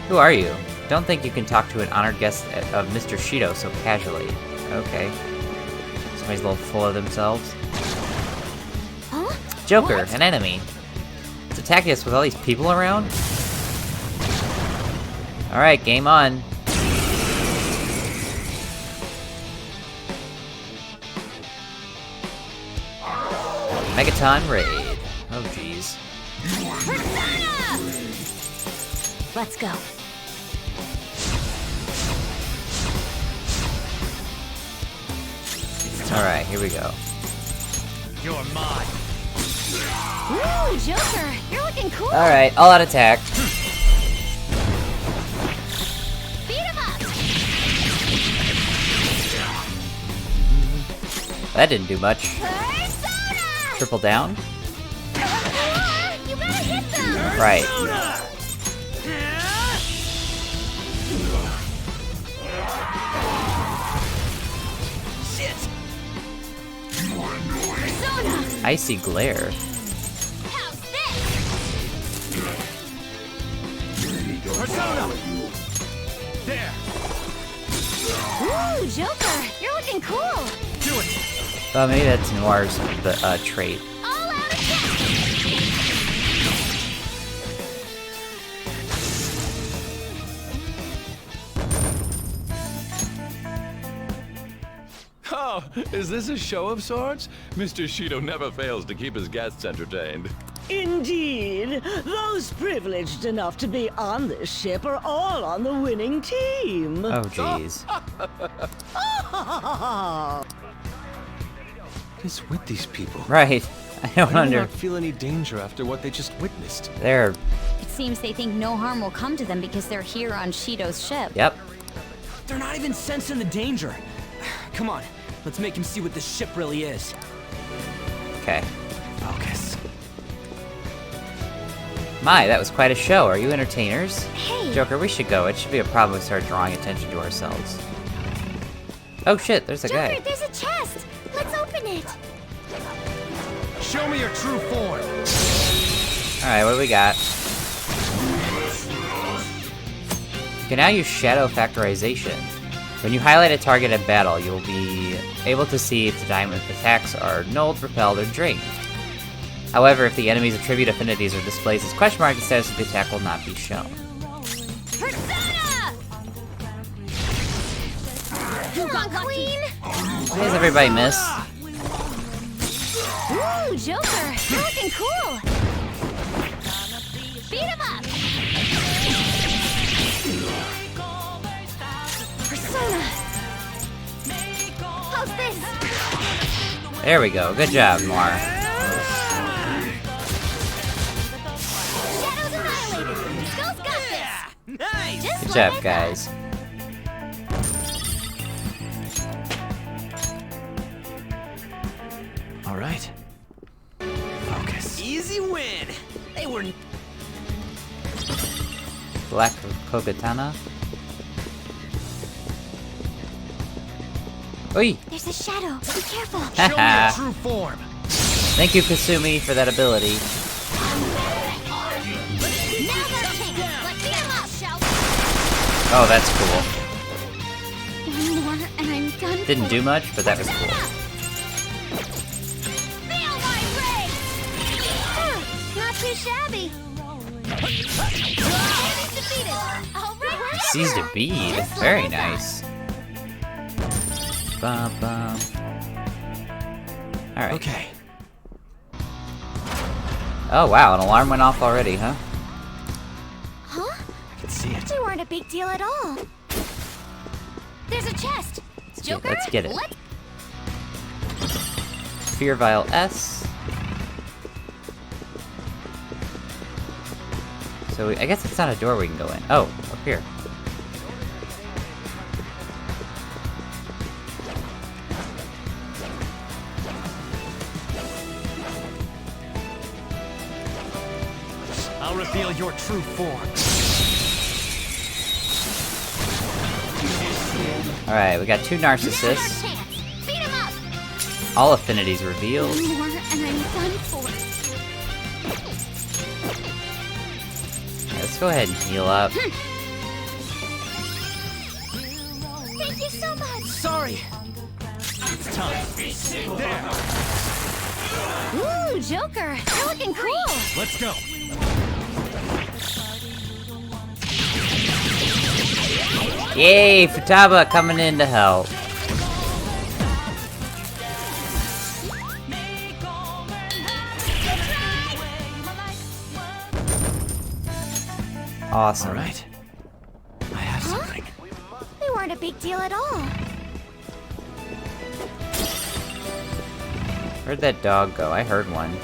S5: Who are you? Don't think you can talk to an honored guest of Mr. Shido so casually. Okay. Somebody's a little full of themselves.
S7: Huh?
S5: Joker,
S7: What?
S5: an enemy. It's attacking us with all these people around? Alright, game on. Megaton Raid. Oh jeez.
S7: Let's go.
S5: Alright, here we go.
S3: You're mine.
S7: Ooh, Joker, you're looking cool.
S5: Alright, all out attack.
S7: Beat him up.
S5: That didn't do much.
S7: Persona!
S5: Triple down?
S7: You better hit them.
S5: Right.
S7: Persona!
S5: Icy glare.
S7: How's this?
S3: Persona! There!
S7: Ooh, Joker, you're looking cool.
S3: Do it!
S5: Oh, maybe that's Noir's trait.
S7: All out attack.
S18: Oh, is this a show of sorts? Mr. Shido never fails to keep his guests entertained.
S19: Indeed. Those privileged enough to be on this ship are all on the winning team.
S5: Oh, jeez.
S9: What is with these people?
S5: Right. I don't
S9: Why do they not feel any danger after what they just witnessed?
S5: They're...
S8: It seems they think no harm will come to them because they're here on Shido's ship.
S5: Yep.
S3: They're not even sensing the danger. Come on, let's make him see what this ship really is.
S5: Okay.
S3: Focus.
S5: My, that was quite a show. Are you entertainers?
S7: Hey.
S5: Joker, we should go. It should be a problem if we start drawing attention to ourselves. Oh shit, there's a
S7: Joker,
S5: guy.
S7: there's a chest. Let's open it.
S3: Show me your true form.
S5: Alright, what do we got? You can now use shadow factorization. When you highlight a target in battle, you'll be able to see if the diamond attacks are nulled, repelled, or drained. However, if the enemy's attribute affinities are displayed as question mark, the status of the attack will not be shown.
S7: Persona! You got queen?
S5: Why does everybody miss?
S7: Ooh, Joker, you're looking cool. Beat him up.
S1: How's this?
S5: There we go. Good job, Noir.
S1: Shadows annihilated. Skull's got this.
S3: Nice!
S1: Just
S5: Good
S1: like
S5: job,
S1: I
S5: guys.
S3: All right. Focus. Easy win. They were.
S5: Black Kogatana. Oi!
S7: There's a shadow. Be careful.
S5: Haha.
S3: True form.
S5: Thank you, Kasumi, for that ability.
S1: Now their chance. Let's beat 'em up, shall we?
S5: Oh, that's cool.
S7: One more and I'm done.
S5: Didn't do much, but that was cool.
S1: Feel my rage! Not too shabby. Enemy's defeated. All right.
S5: Seized a bead. Very nice. Bum, bum. Alright.
S3: Okay.
S5: Oh, wow. An alarm went off already, huh?
S7: Huh?
S3: I can see it.
S7: They weren't a big deal at all.
S1: There's a chest. Joker,
S5: Let's get it.
S1: let's-
S5: Fear Vial S. So I guess it's not a door we can go in. Oh, up here.
S3: I'll reveal your true form.
S5: Alright, we got 2 narcissists.
S1: beat 'em up.
S5: All affinities revealed.
S7: One more and I'm done for.
S5: Let's go ahead and heal up.
S7: Thank you so much.
S3: Sorry. It's time. There.
S1: Ooh, Joker, you're looking cool.
S3: Let's go.
S5: Yay, Futaba coming in to help. Awesome.
S3: All right. I have something.
S7: They weren't a big deal at all.
S5: Where'd that dog go? I heard one.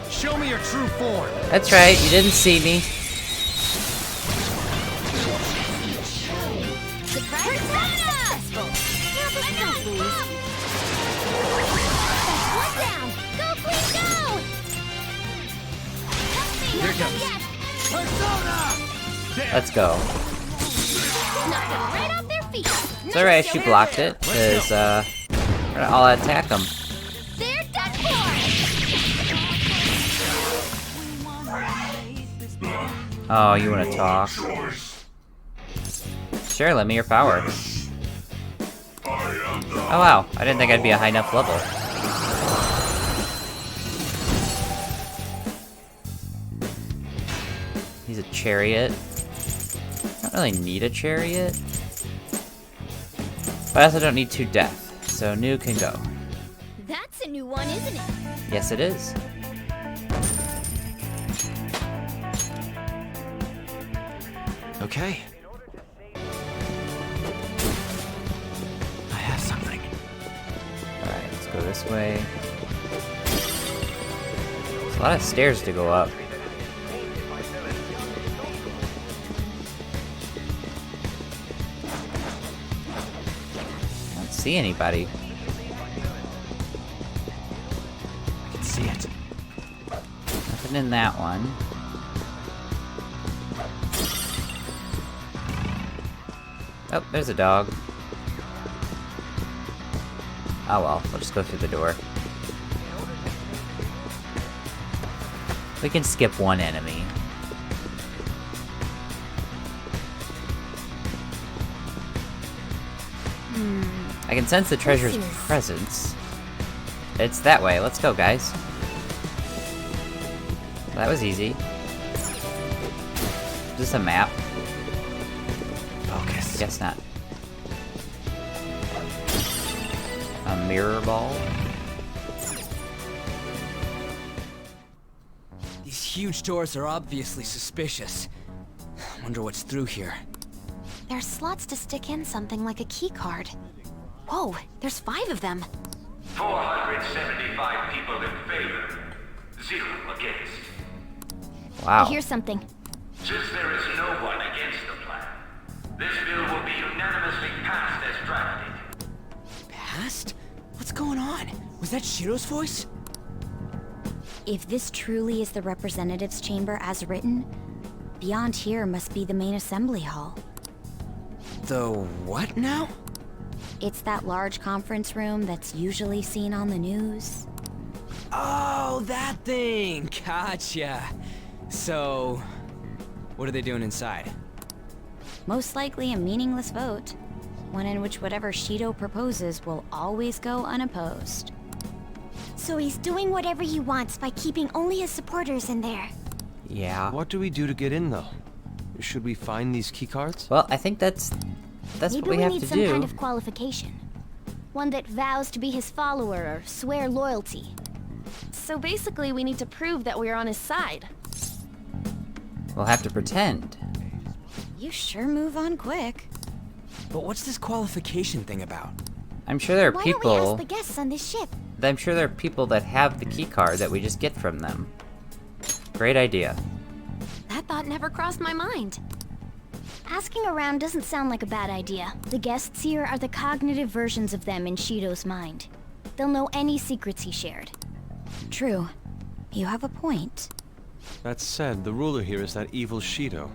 S3: Show me your true form.
S5: That's right, you didn't see me.
S1: Surprise! Successful. One down. Go, Queen, go!
S3: Here goes. Persona!
S5: Let's go.
S1: Knocked them right off their feet.
S5: It's alright, she blocked it, because, we're gonna all attack them.
S1: They're done for.
S5: Oh, you wanna talk? Sure, let me your power. Oh wow, I didn't think I'd be a high enough level. He's a chariot. I don't really need a chariot. But I also don't need 2 death, so new can go.
S7: That's a new one, isn't it?
S5: Yes, it is.
S3: Okay. I have something.
S5: Alright, let's go this way. There's a lot of stairs to go up. I don't see anybody.
S3: I can see it.
S5: Nothing in that one. Oh, there's a dog. Oh well, we'll just go through the door. We can skip one enemy. I can sense the treasure's presence. It's that way. Let's go, guys. That was easy. Is this a map?
S3: Focus.
S5: I guess not. A mirror ball?
S3: These huge doors are obviously suspicious. Wonder what's through here.
S1: There are slots to stick in something like a key card. Whoa, there's 5 of them.
S16: 475 people in favor, 0 against.
S5: Wow.
S7: I hear something.
S16: Since there is no one against the plan, this bill will be unanimously passed as drafted.
S3: Passed? What's going on? Was that Shiro's voice?
S8: If this truly is the representatives' chamber as written, beyond here must be the main assembly hall.
S3: The what now?
S8: It's that large conference room that's usually seen on the news.
S3: Oh, that thing! Gotcha. So, what are they doing inside?
S8: Most likely a meaningless vote. One in which whatever Shido proposes will always go unopposed.
S1: So he's doing whatever he wants by keeping only his supporters in there.
S5: Yeah.
S9: What do we do to get in, though? Should we find these keycards?
S5: Well, I think that's
S7: Maybe
S5: what we
S7: we
S5: have
S7: need
S5: to
S7: some
S5: do.
S7: kind of qualification. One that vows to be his follower or swear loyalty.
S15: So basically, we need to prove that we're on his side.
S5: We'll have to pretend.
S8: You sure move on quick.
S3: But what's this qualification thing about?
S5: I'm sure there are
S1: Why don't we
S5: people.
S1: ask the guests on this ship?
S5: I'm sure there are people that have the key card that we just get from them. Great idea.
S1: That thought never crossed my mind.
S7: Asking around doesn't sound like a bad idea. The guests here are the cognitive versions of them in Shido's mind. They'll know any secrets he shared.
S8: True. You have a point.
S9: That said, the ruler here is that evil Shido.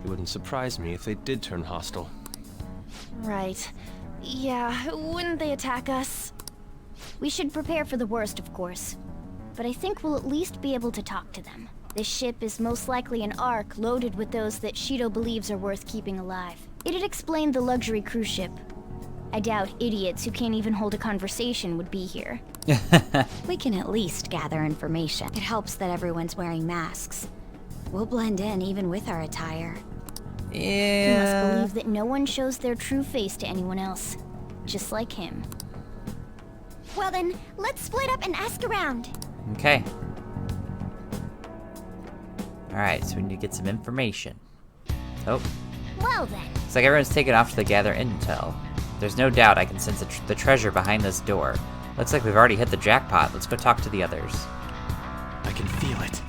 S9: It wouldn't surprise me if they did turn hostile.
S15: Right. Yeah, wouldn't they attack us?
S7: We should prepare for the worst, of course. But I think we'll at least be able to talk to them. This ship is most likely an Ark loaded with those that Shido believes are worth keeping alive. It'd explain the luxury cruise ship. I doubt idiots who can't even hold a conversation would be here.
S8: We can at least gather information. It helps that everyone's wearing masks. We'll blend in even with our attire.
S7: He must believe that no one shows their true face to anyone else. Just like him.
S1: Well then, let's split up and ask around.
S5: Okay. Alright, so we need to get some information. Oh.
S1: Well then.
S5: It's like everyone's taken off to gather intel. There's no doubt I can sense the treasure behind this door. Looks like we've already hit the jackpot. Let's go talk to the others.
S3: I can feel it.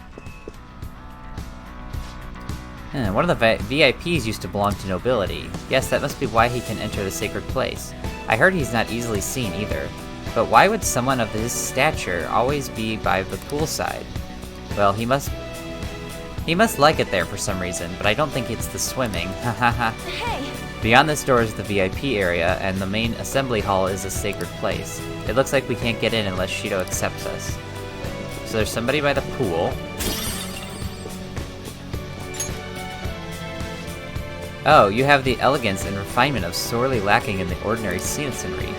S5: One of the VIPs used to belong to nobility. Yes, that must be why he can enter the sacred place. I heard he's not easily seen either. But why would someone of his stature always be by the poolside? Well, he must like it there for some reason, but I don't think it's the swimming. Hahaha.
S15: Hey!
S5: Beyond this door is the VIP area, and the main assembly hall is a sacred place. It looks like we can't get in unless Shido accepts us. So there's somebody by the pool. Oh, you have the elegance and refinement of sorely lacking in the ordinary citizenry.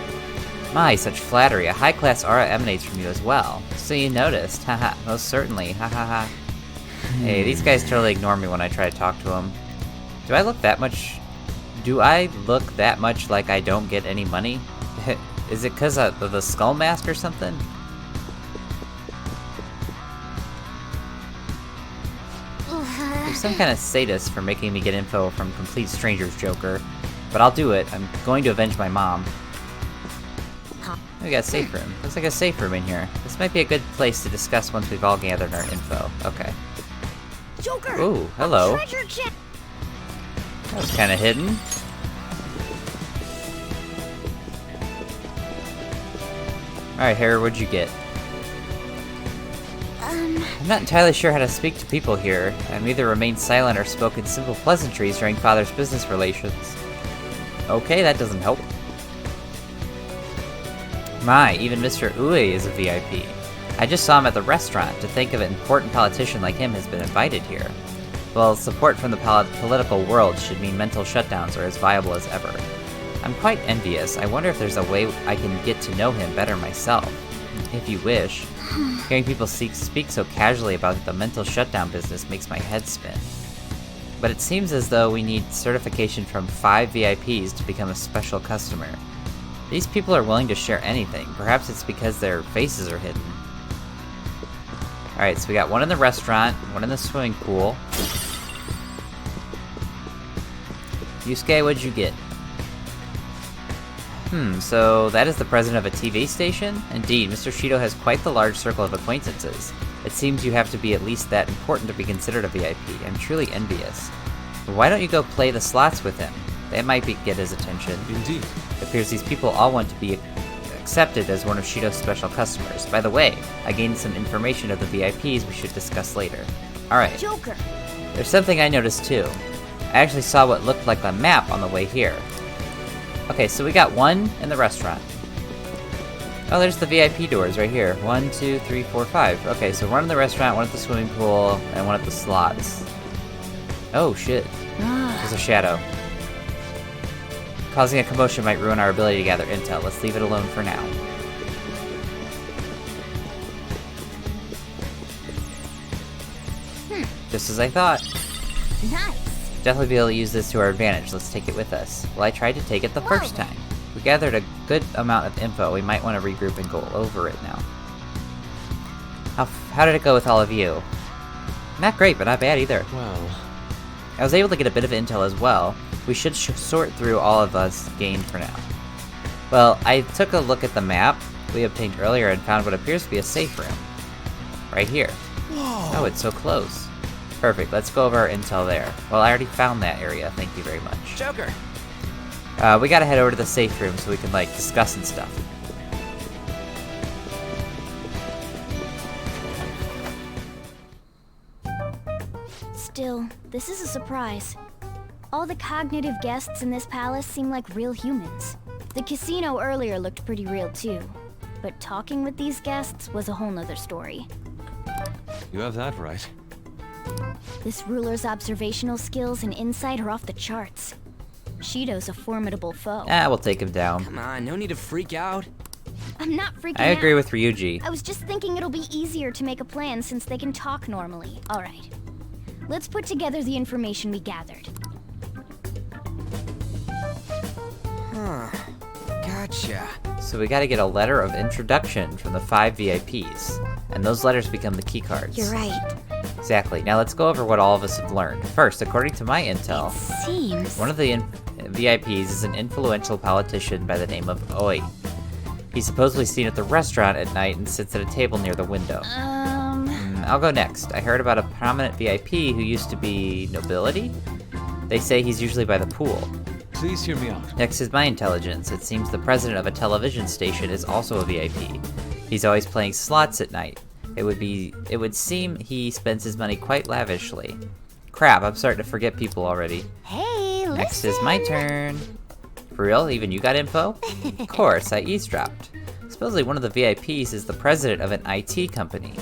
S5: My, such flattery. A high-class aura emanates from you as well. So you noticed. Haha, most certainly. Hahaha. Hey, these guys totally ignore me when I try to talk to them. Do I look that much like I don't get any money? Is it because of the skull mask or something? There's some kind of sadist for making me get info from complete strangers, Joker. But I'll do it. I'm going to avenge my mom. We got a safe room. Looks like a safe room in here. This might be a good place to discuss once we've all gathered our info. Okay.
S1: Joker!
S5: Ooh, hello.
S1: Treasure chest!
S5: That was kind of hidden. Alright, Harry, what'd you get? I'm not entirely sure how to speak to people here. I've either remained silent or spoken simple pleasantries during Father's business relations. Okay, that doesn't help. My, even Mr. Ue is a VIP. I just saw him at the restaurant. To think of an important politician like him has been invited here. Well, support from the political world should mean mental shutdowns are as viable as ever. I'm quite envious. I wonder if there's a way I can get to know him better myself. If you wish. Hearing people speak so casually about the mental shutdown business makes my head spin. But it seems as though we need certification from 5 VIPs to become a special customer. These people are willing to share anything. Perhaps it's because their faces are hidden. Alright, so we got one in the restaurant, one in the swimming pool. Yusuke, what'd you get? So that is the president of a TV station? Indeed, Mr. Shido has quite the large circle of acquaintances. It seems you have to be at least that important to be considered a VIP. I'm truly envious. But why don't you go play the slots with him? That might get his attention.
S9: Indeed.
S5: It appears these people all want to be accepted as one of Shido's special customers. By the way, I gained some information of the VIPs we should discuss later. Alright.
S7: Joker!
S5: There's something I noticed too. I actually saw what looked like a map on the way here. Okay, so we got one in the restaurant. Oh, there's the VIP doors right here. 1, 2, 3, 4, 5. Okay, so one in the restaurant, one at the swimming pool, and one at the slots. Oh, shit. There's a shadow. Causing a commotion might ruin our ability to gather intel. Let's leave it alone for now. Just as I thought.
S7: Nice.
S5: Definitely be able to use this to our advantage. Let's take it with us. Well, I tried to take it the first time. We gathered a good amount of info. We might want to regroup and go over it now. How did it go with all of you? Not great, but not bad either.
S9: Well,
S5: I was able to get a bit of intel as well. We should sort through all of us gained for now. Well, I took a look at the map we obtained earlier and found what appears to be a safe room. Right here.
S9: Whoa.
S5: Oh, it's so close. Perfect, let's go over our intel there. Well, I already found that area, thank you very much.
S3: Joker!
S5: We gotta head over to the safe room so we can, like, discuss and stuff.
S7: Still, this is a surprise. All the cognitive guests in this palace seem like real humans. The casino earlier looked pretty real too. But talking with these guests was a whole nother story.
S9: you have that right.
S7: This ruler's observational skills and insight are off the charts. Shido's a formidable foe.
S5: We'll take him down.
S3: Come on, no need to freak out.
S7: I'm not freaking out.
S5: I agree with Ryuji.
S7: I was just thinking it'll be easier to make a plan since they can talk normally. Alright. Let's put together the information we gathered.
S3: Huh. Gotcha.
S5: So we gotta get a letter of introduction from the 5 VIPs. And those letters become the key cards.
S8: You're right.
S5: Exactly. Now let's go over what all of us have learned. First, according to my intel,
S8: seems
S5: one of the VIPs is an influential politician by the name of Oi. He's supposedly seen at the restaurant at night and sits at a table near the window. I'll go next. I heard about a prominent VIP who used to be nobility. They say he's usually by the pool.
S9: Please hear me out.
S5: Next is my intelligence. It seems the president of a television station is also a VIP. He's always playing slots at night. It would seem he spends his money quite lavishly. Crap, I'm starting to forget people already.
S1: Hey, listen.
S5: Next is my turn. For real? Even you got info? Of course, I eavesdropped. Supposedly one of the VIPs is the president of an IT company.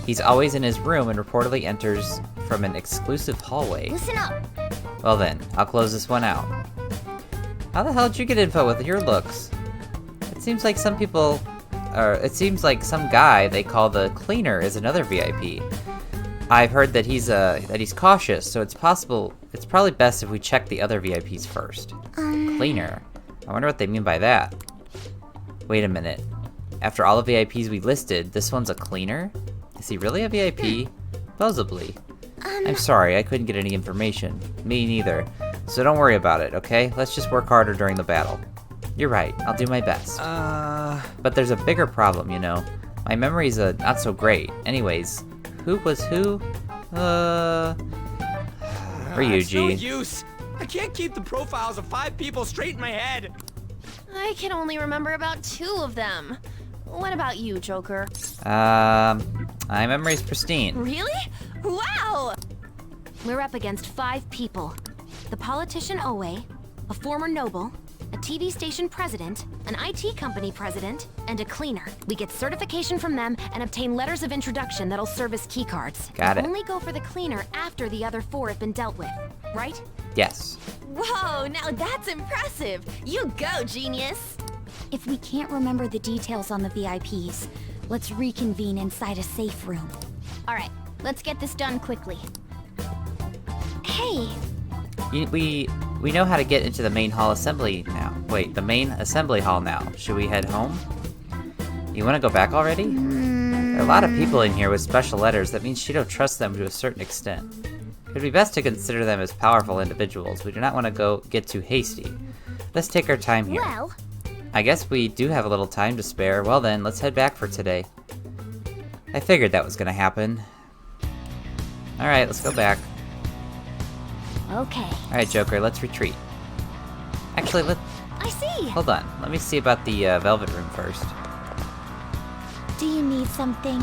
S5: He's always in his room and reportedly enters from an exclusive hallway.
S7: Listen up!
S5: Well then, I'll close this one out. How the hell did you get info with your looks? It seems like some people, it seems like some guy they call the cleaner is another VIP. I've heard that he's cautious, so it's probably best if we check the other VIPs first. Cleaner? I wonder what they mean by that. Wait a minute. After all the VIPs we listed, this one's a cleaner? Is he really a VIP? Supposedly. I'm sorry, I couldn't get any information. Me neither. So don't worry about it, okay? Let's just work harder during the battle. You're right, I'll do my best. But there's a bigger problem, you know. My memory's not so great. Anyways, who was who? Ryuji.
S3: It's no use. I can't keep the profiles of 5 people straight in my head.
S15: I can only remember about 2 of them. What about you, Joker?
S5: My memory's pristine.
S15: Really? Wow!
S1: We're up against 5 people. The politician Oe, a former noble, a TV station president, an IT company president, and a cleaner. We get certification from them and obtain letters of introduction that'll serve as keycards.
S5: Got it.
S1: Only go for the cleaner after the other 4 have been dealt with, right?
S5: Yes.
S15: Whoa, now that's impressive! You go, genius!
S8: If we can't remember the details on the VIPs, let's reconvene inside a safe room.
S7: Alright, let's get this done quickly. Hey!
S5: We know how to get into the main hall assembly now. Wait, the main assembly hall now. Should we head home? You want to go back already? There are a lot of people in here with special letters. That means Shido trusts them to a certain extent. It would be best to consider them as powerful individuals. We do not want to get too hasty. Let's take our time here.
S1: Well,
S5: I guess we do have a little time to spare. Well then, let's head back for today. I figured that was gonna happen. Alright, let's go back.
S1: okay.
S5: Alright, Joker, let's retreat. Actually,
S1: I see.
S5: hold on. Let me see about the Velvet Room first.
S1: Do you need something?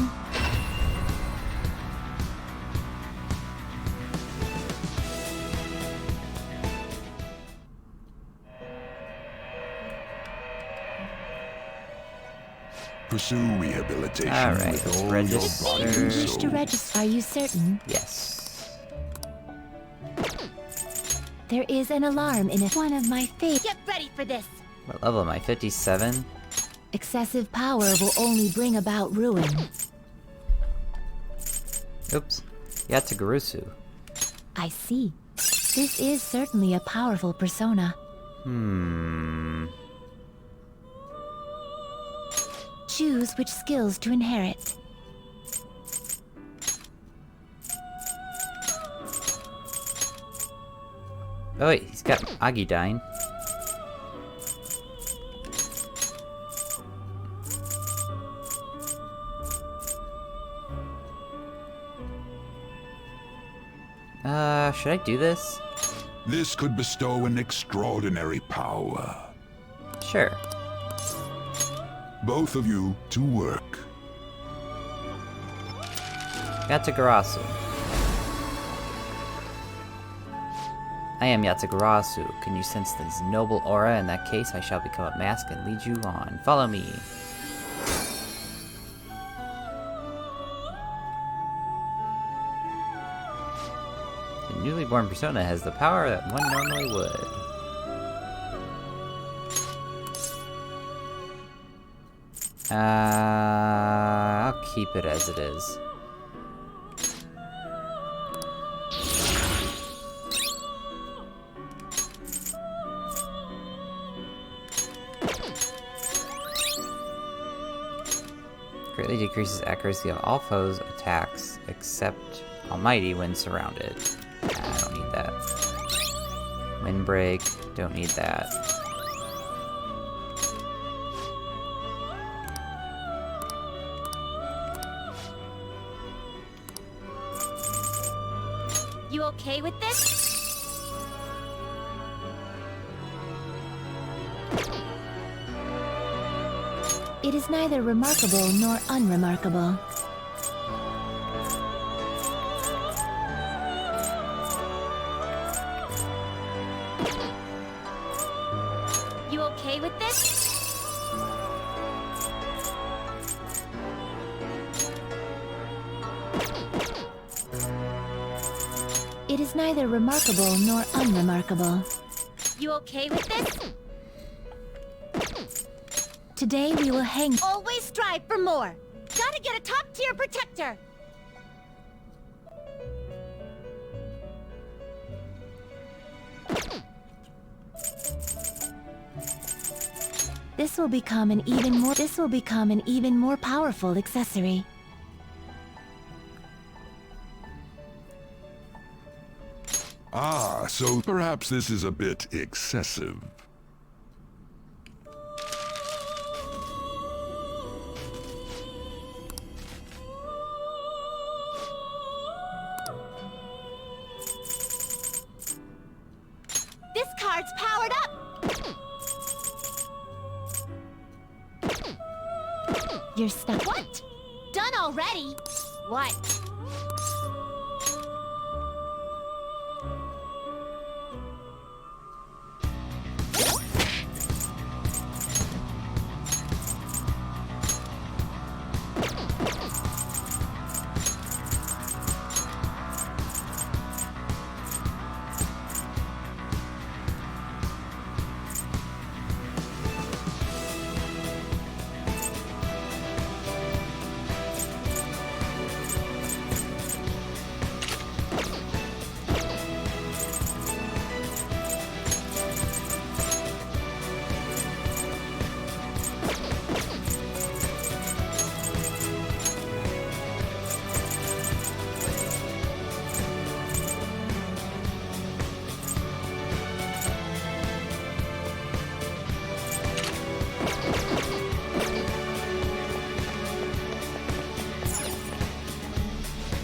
S6: Pursue rehabilitation
S5: Alright,
S6: with
S5: let's
S6: all
S5: register.
S6: your body
S1: You
S6: and
S1: wish to
S6: soul.
S1: register, are you certain?
S5: Yes.
S1: There is an alarm in one of my faith. Get ready for this!
S5: What level am I? 57?
S1: Excessive power will only bring about ruin.
S5: Oops. Yatagarasu.
S1: I see. This is certainly a powerful persona. Choose which skills to inherit.
S5: Oh wait, he's got Agidyne. Should I do this?
S6: This could bestow an extraordinary power.
S5: Sure.
S6: Both of you to work.
S5: Yatagarasu. I am Yatagarasu. Can you sense this noble aura? In that case, I shall become a mask and lead you on. Follow me. The newly born persona has the power that one normally would. I'll keep it as it is. Greatly decreases accuracy of all foes' attacks, except Almighty when surrounded. I don't need that. Windbreak, don't need that.
S1: You okay with this? It is neither remarkable nor unremarkable. You okay with this? It is neither remarkable nor unremarkable. You okay with this? Today we will hang. Always strive for more. Gotta get a top-tier protector. This will become an even more powerful accessory.
S6: Ah, so perhaps this is a bit excessive.
S1: This card's powered up! You're stuck. What? Done already? What?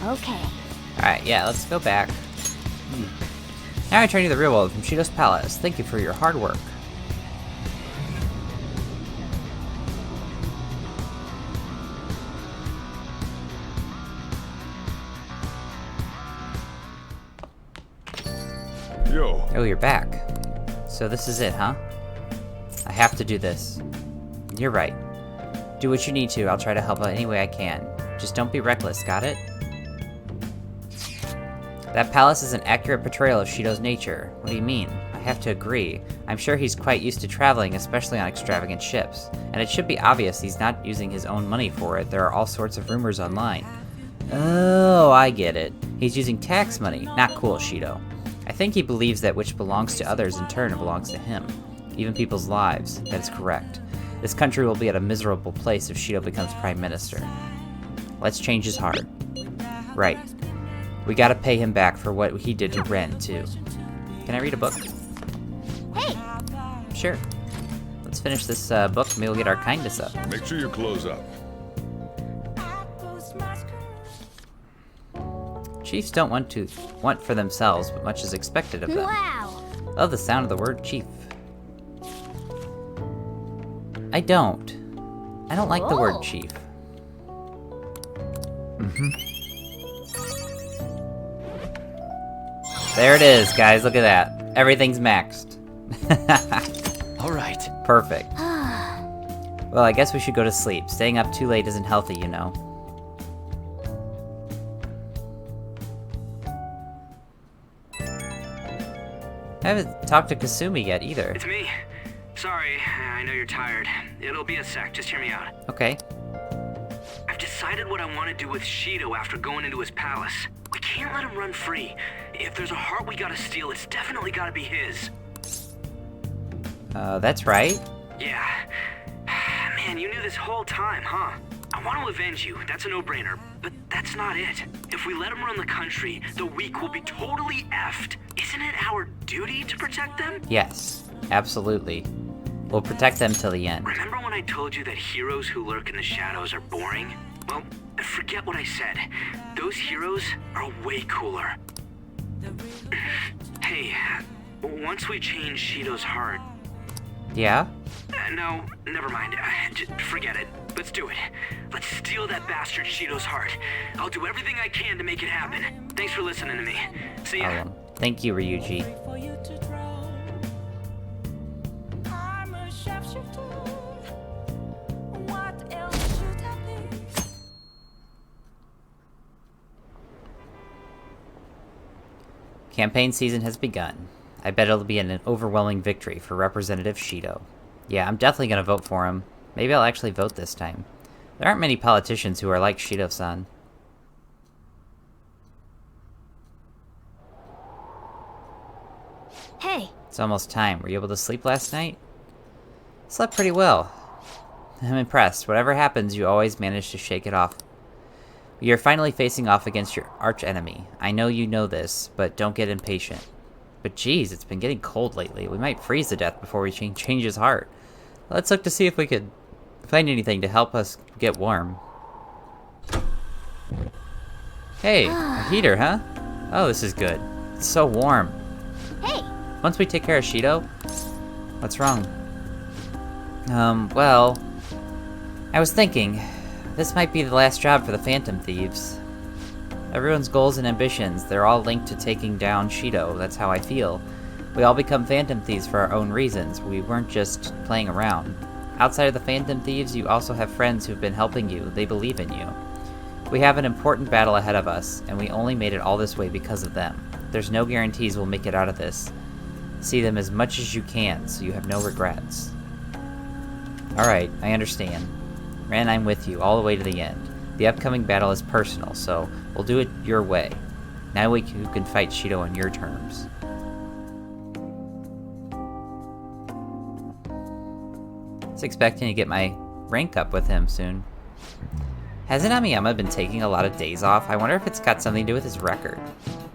S7: Okay.
S5: Alright, yeah, let's go back. Now I return to the real world from Shido's palace. Thank you for your hard work.
S6: Yo.
S5: Oh, you're back. So this is it, huh? I have to do this. You're right. Do what you need to. I'll try to help out any way I can. Just don't be reckless, got it? That palace is an accurate portrayal of Shido's nature. What do you mean? I have to agree. I'm sure he's quite used to traveling, especially on extravagant ships. And it should be obvious he's not using his own money for it. There are all sorts of rumors online. Oh, I get it. He's using tax money. Not cool, Shido. I think he believes that which belongs to others in turn belongs to him. Even people's lives. That is correct. This country will be at a miserable place if Shido becomes Prime Minister. Let's change his heart. Right. We gotta pay him back for what he did to Ren, too. Can I read a book?
S7: Hey!
S5: Sure. Let's finish this book, maybe we'll get our kindness up.
S6: Make sure you close up.
S5: Chiefs don't want for themselves, but much is expected of them.
S7: Wow!
S5: Love the sound of the word chief. I don't like the word chief. There it is, guys. Look at that. Everything's maxed.
S3: All right.
S5: Perfect. Well, I guess we should go to sleep. Staying up too late isn't healthy, you know. I haven't talked to Kasumi yet, either.
S2: It's me. Sorry, I know you're tired. It'll be a sec, just hear me out.
S5: Okay.
S2: I've decided what I want to do with Shido after going into his palace. We can't let him run free. If there's a heart we gotta steal, it's definitely gotta be his.
S5: That's right.
S2: Yeah. Man, you knew this whole time, huh? I want to avenge you, that's a no-brainer, but that's not it. If we let him run the country, the weak will be totally effed. Isn't it our duty to protect them?
S5: Yes, absolutely. We'll protect them till the end.
S2: Remember when I told you that heroes who lurk in the shadows are boring? Well, forget what I said. Those heroes are way cooler. Hey, once we change Shido's heart...
S5: Yeah?
S2: No, never mind. Just forget it. Let's do it. Let's steal that bastard Shido's heart. I'll do everything I can to make it happen. Thanks for listening to me. See ya.
S5: Thank you, Ryuji. Campaign season has begun. I bet it'll be an overwhelming victory for Representative Shido. Yeah, I'm definitely gonna vote for him. Maybe I'll actually vote this time. There aren't many politicians who are like Shido-san.
S7: Hey!
S5: It's almost time. Were you able to sleep last night? Slept pretty well. I'm impressed. Whatever happens, you always manage to shake it off. You're finally facing off against your arch-enemy. I know you know this, but don't get impatient. But geez, it's been getting cold lately. We might freeze to death before we change his heart. Let's look to see if we could find anything to help us get warm. Hey, a heater, huh? Oh, this is good. It's so warm.
S7: Hey!
S5: Once we take care of Shido... What's wrong? Well... I was thinking, this might be the last job for the Phantom Thieves. Everyone's goals and ambitions, they're all linked to taking down Shido, that's how I feel. We all become Phantom Thieves for our own reasons, we weren't just playing around. Outside of the Phantom Thieves, you also have friends who've been helping you, they believe in you. We have an important battle ahead of us, and we only made it all this way because of them. There's no guarantees we'll make it out of this. See them as much as you can, so you have no regrets. Alright, I understand. Ren, I'm with you, all the way to the end. The upcoming battle is personal, so we'll do it your way. Now you can fight Shido on your terms. I was expecting to get my rank up with him soon. Hasn't Amiyama been taking a lot of days off? I wonder if it's got something to do with his record.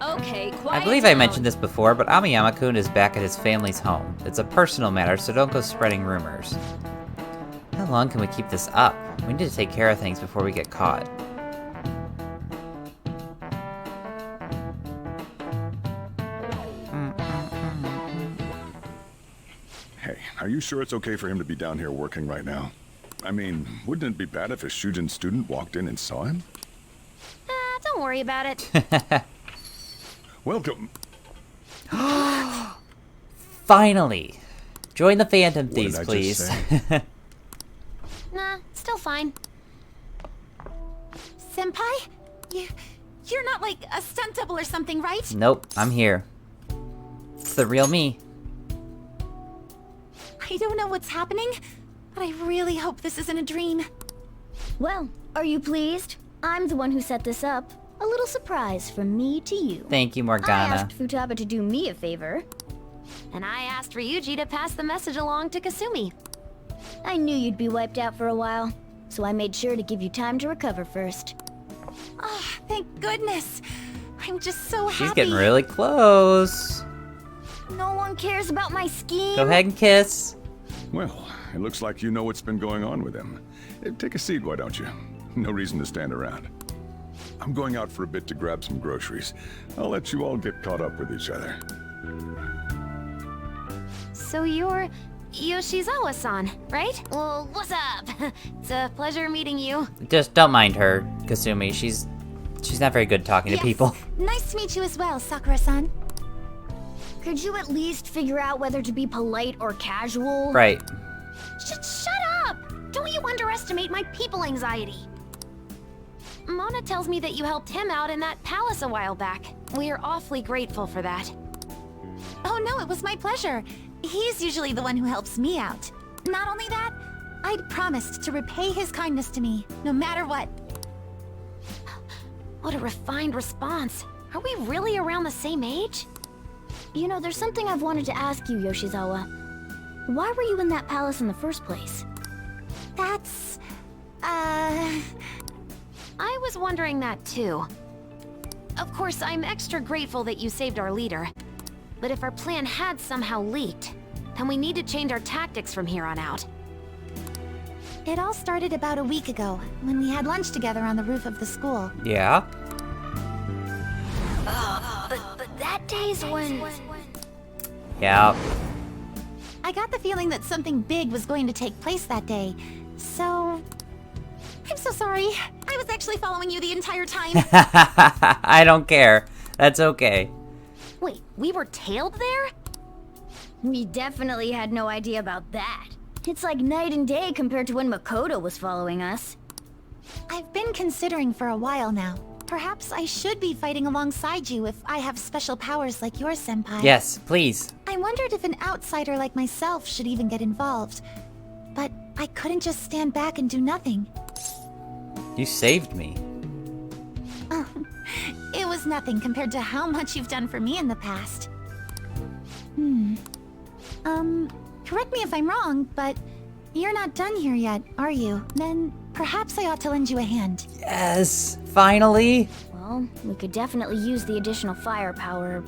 S15: Okay, quiet
S5: I believe I mentioned this before, but Amiyama-kun is back at his family's home. It's a personal matter, so don't go spreading rumors. How long can we keep this up? We need to take care of things before we get caught.
S20: Hey, are you sure it's okay for him to be down here working right now? I mean, wouldn't it be bad if a Shujin student walked in and saw him?
S1: Don't worry about it.
S20: Welcome.
S5: Finally! Join the Phantom
S20: What
S5: Thieves,
S20: did I
S5: please.
S20: just say?
S1: Nah, still fine.
S15: Senpai? You're not like a stunt double or something, right?
S5: Nope, I'm here. It's the real me.
S15: I don't know what's happening, but I really hope this isn't a dream.
S7: Well, are you pleased? I'm the one who set this up. A little surprise from me to you.
S5: Thank you,
S7: I
S5: Morgana.
S7: asked Futaba to do me a favor.
S1: And I asked Ryuji to pass the message along to Kasumi.
S7: I knew you'd be wiped out for a while, so I made sure to give you time to recover first.
S15: Oh, thank goodness. I'm just so happy.
S5: She's getting really close.
S7: No one cares about my scheme.
S5: Go ahead and kiss.
S20: Well, it looks like you know what's been going on with him. Take a seat, why don't you? No reason to stand around. I'm going out for a bit to grab some groceries. I'll let you all get caught up with each other.
S1: So you're Yoshizawa-san, right? Well, what's up? It's a pleasure meeting you.
S5: Just don't mind her, Kasumi. She's not very good talking to people.
S15: Nice to meet you as well, Sakura-san.
S7: Could you at least figure out whether to be polite or casual?
S5: Right.
S1: Shut up! Don't you underestimate my people anxiety. Mona tells me that you helped him out in that palace a while back. We are awfully grateful for that.
S15: Oh no, it was my pleasure. He's usually the one who helps me out. Not only that, I'd promised to repay his kindness to me, no matter what.
S1: What a refined response. Are we really around the same age?
S7: You know, there's something I've wanted to ask you, Yoshizawa. Why were you in that palace in the first place?
S1: That's... I was wondering that too. Of course, I'm extra grateful that you saved our leader. But if our plan had somehow leaked, then we need to change our tactics from here on out.
S15: It all started about a week ago, when we had lunch together on the roof of the school.
S5: Yeah?
S7: But that day's when...
S5: Yeah.
S15: I got the feeling that something big was going to take place that day, so... I'm so sorry. I was actually following you the entire time.
S5: I don't care. That's okay.
S1: Wait, we were tailed there?
S7: We definitely had no idea about that. It's like night and day compared to when Makoto was following us.
S15: I've been considering for a while now. Perhaps I should be fighting alongside you if I have special powers like yours, Senpai.
S5: Yes, please.
S15: I wondered if an outsider like myself should even get involved. But I couldn't just stand back and do nothing.
S5: You saved me.
S15: Oh, it was nothing compared to how much you've done for me in the past. Correct me if I'm wrong, but you're not done here yet, are you? Then perhaps I ought to lend you a hand.
S5: Yes, finally.
S7: Well, we could definitely use the additional firepower.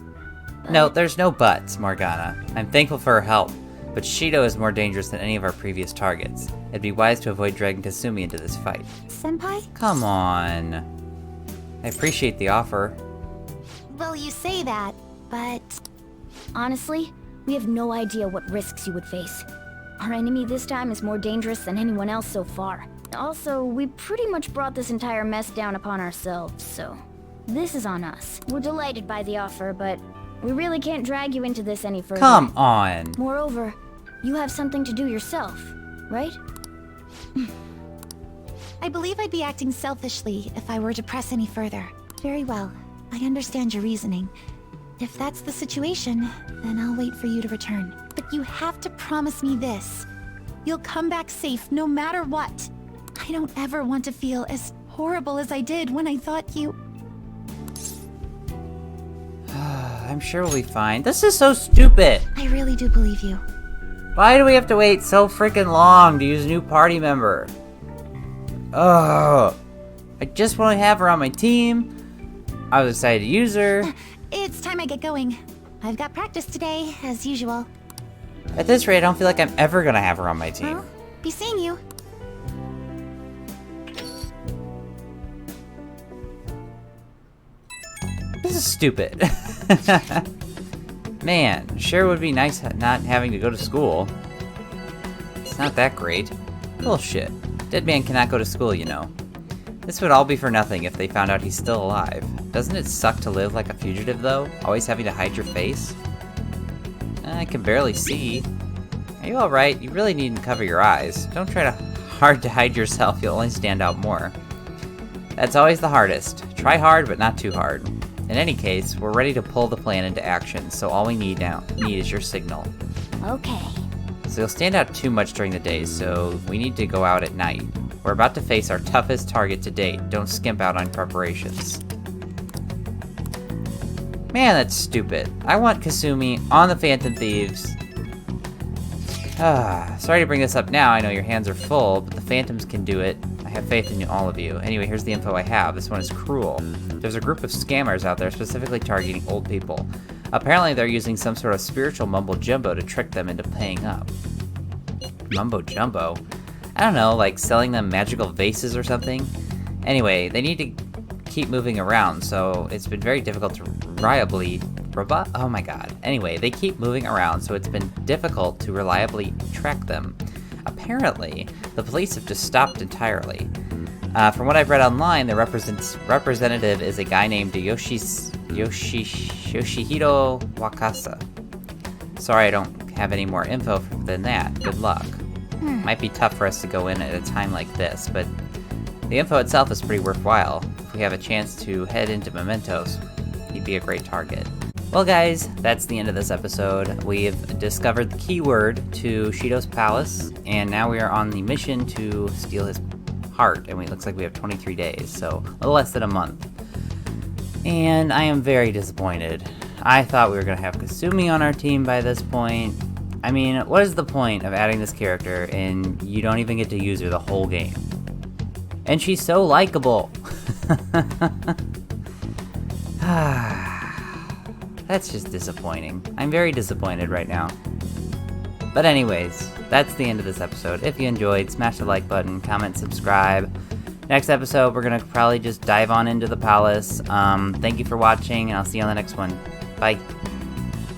S5: No, there's no buts, Morgana. I'm thankful for her help, but Shido is more dangerous than any of our previous targets. It'd be wise to avoid dragging Kasumi into this fight.
S15: Senpai?
S5: Come on. I appreciate the offer.
S15: Well, you say that, but...
S7: Honestly, we have no idea what risks you would face. Our enemy this time is more dangerous than anyone else so far. Also, we pretty much brought this entire mess down upon ourselves, so... This is on us. We're delighted by the offer, but we really can't drag you into this any further.
S5: Come on.
S7: Moreover, you have something to do yourself, right?
S15: I believe I'd be acting selfishly if I were to press any further. Very well. I understand your reasoning. If that's the situation, then I'll wait for you to return. But you have to promise me this. You'll come back safe no matter what. I don't ever want to feel as horrible as I did when I thought you...
S5: I'm sure we'll be fine. This is so stupid.
S15: I really do believe you.
S5: Why do we have to wait so freaking long to use a new party member? Ugh. I just want to have her on my team. I was excited to use her.
S15: It's time I get going. I've got practice today, as usual.
S5: At this rate, I don't feel like I'm ever gonna have her on my team.
S15: Well, be seeing you.
S5: This is stupid. Man, sure would be nice not having to go to school. It's not that great. Bullshit. Dead man cannot go to school, you know. This would all be for nothing if they found out he's still alive. Doesn't it suck to live like a fugitive, though? Always having to hide your face? I can barely see. Are you alright? You really needn't cover your eyes. Don't try hard to hide yourself, you'll only stand out more. That's always the hardest. Try hard, but not too hard. In any case, we're ready to pull the plan into action, so all we need is your signal.
S7: Okay.
S5: So you'll stand out too much during the day, so we need to go out at night. We're about to face our toughest target to date. Don't skimp out on preparations. Man, that's stupid. I want Kasumi on the Phantom Thieves. Sorry to bring this up now, I know your hands are full, but the Phantoms can do it. I have faith in all of you. Anyway, here's the info I have. This one is cruel. There's a group of scammers out there specifically targeting old people. Apparently they're using some sort of spiritual mumbo-jumbo to trick them into paying up. Mumbo-jumbo? I don't know, like selling them magical vases or something? Anyway, they need to keep moving around, so it's been very difficult to oh my god. Anyway, they keep moving around, so it's been difficult to reliably track them. Apparently, the police have just stopped entirely. From what I've read online, the representative is a guy named Yoshihiro Wakasa. Sorry I don't have any more info than that. Good luck. Might be tough for us to go in at a time like this, but the info itself is pretty worthwhile. If we have a chance to head into Mementos, he'd be a great target. Well guys, that's the end of this episode. We've discovered the keyword to Shido's palace, and now we are on the mission to steal his heart, and it looks like we have 23 days, so a little less than a month. And I am very disappointed. I thought we were going to have Kasumi on our team by this point. I mean, what is the point of adding this character and you don't even get to use her the whole game? And she's so likable. That's just disappointing. I'm very disappointed right now. But anyways, that's the end of this episode. If you enjoyed, smash the like button, comment, subscribe. Next episode, we're gonna probably just dive on into the palace. Thank you for watching, and I'll see you on the next one. Bye.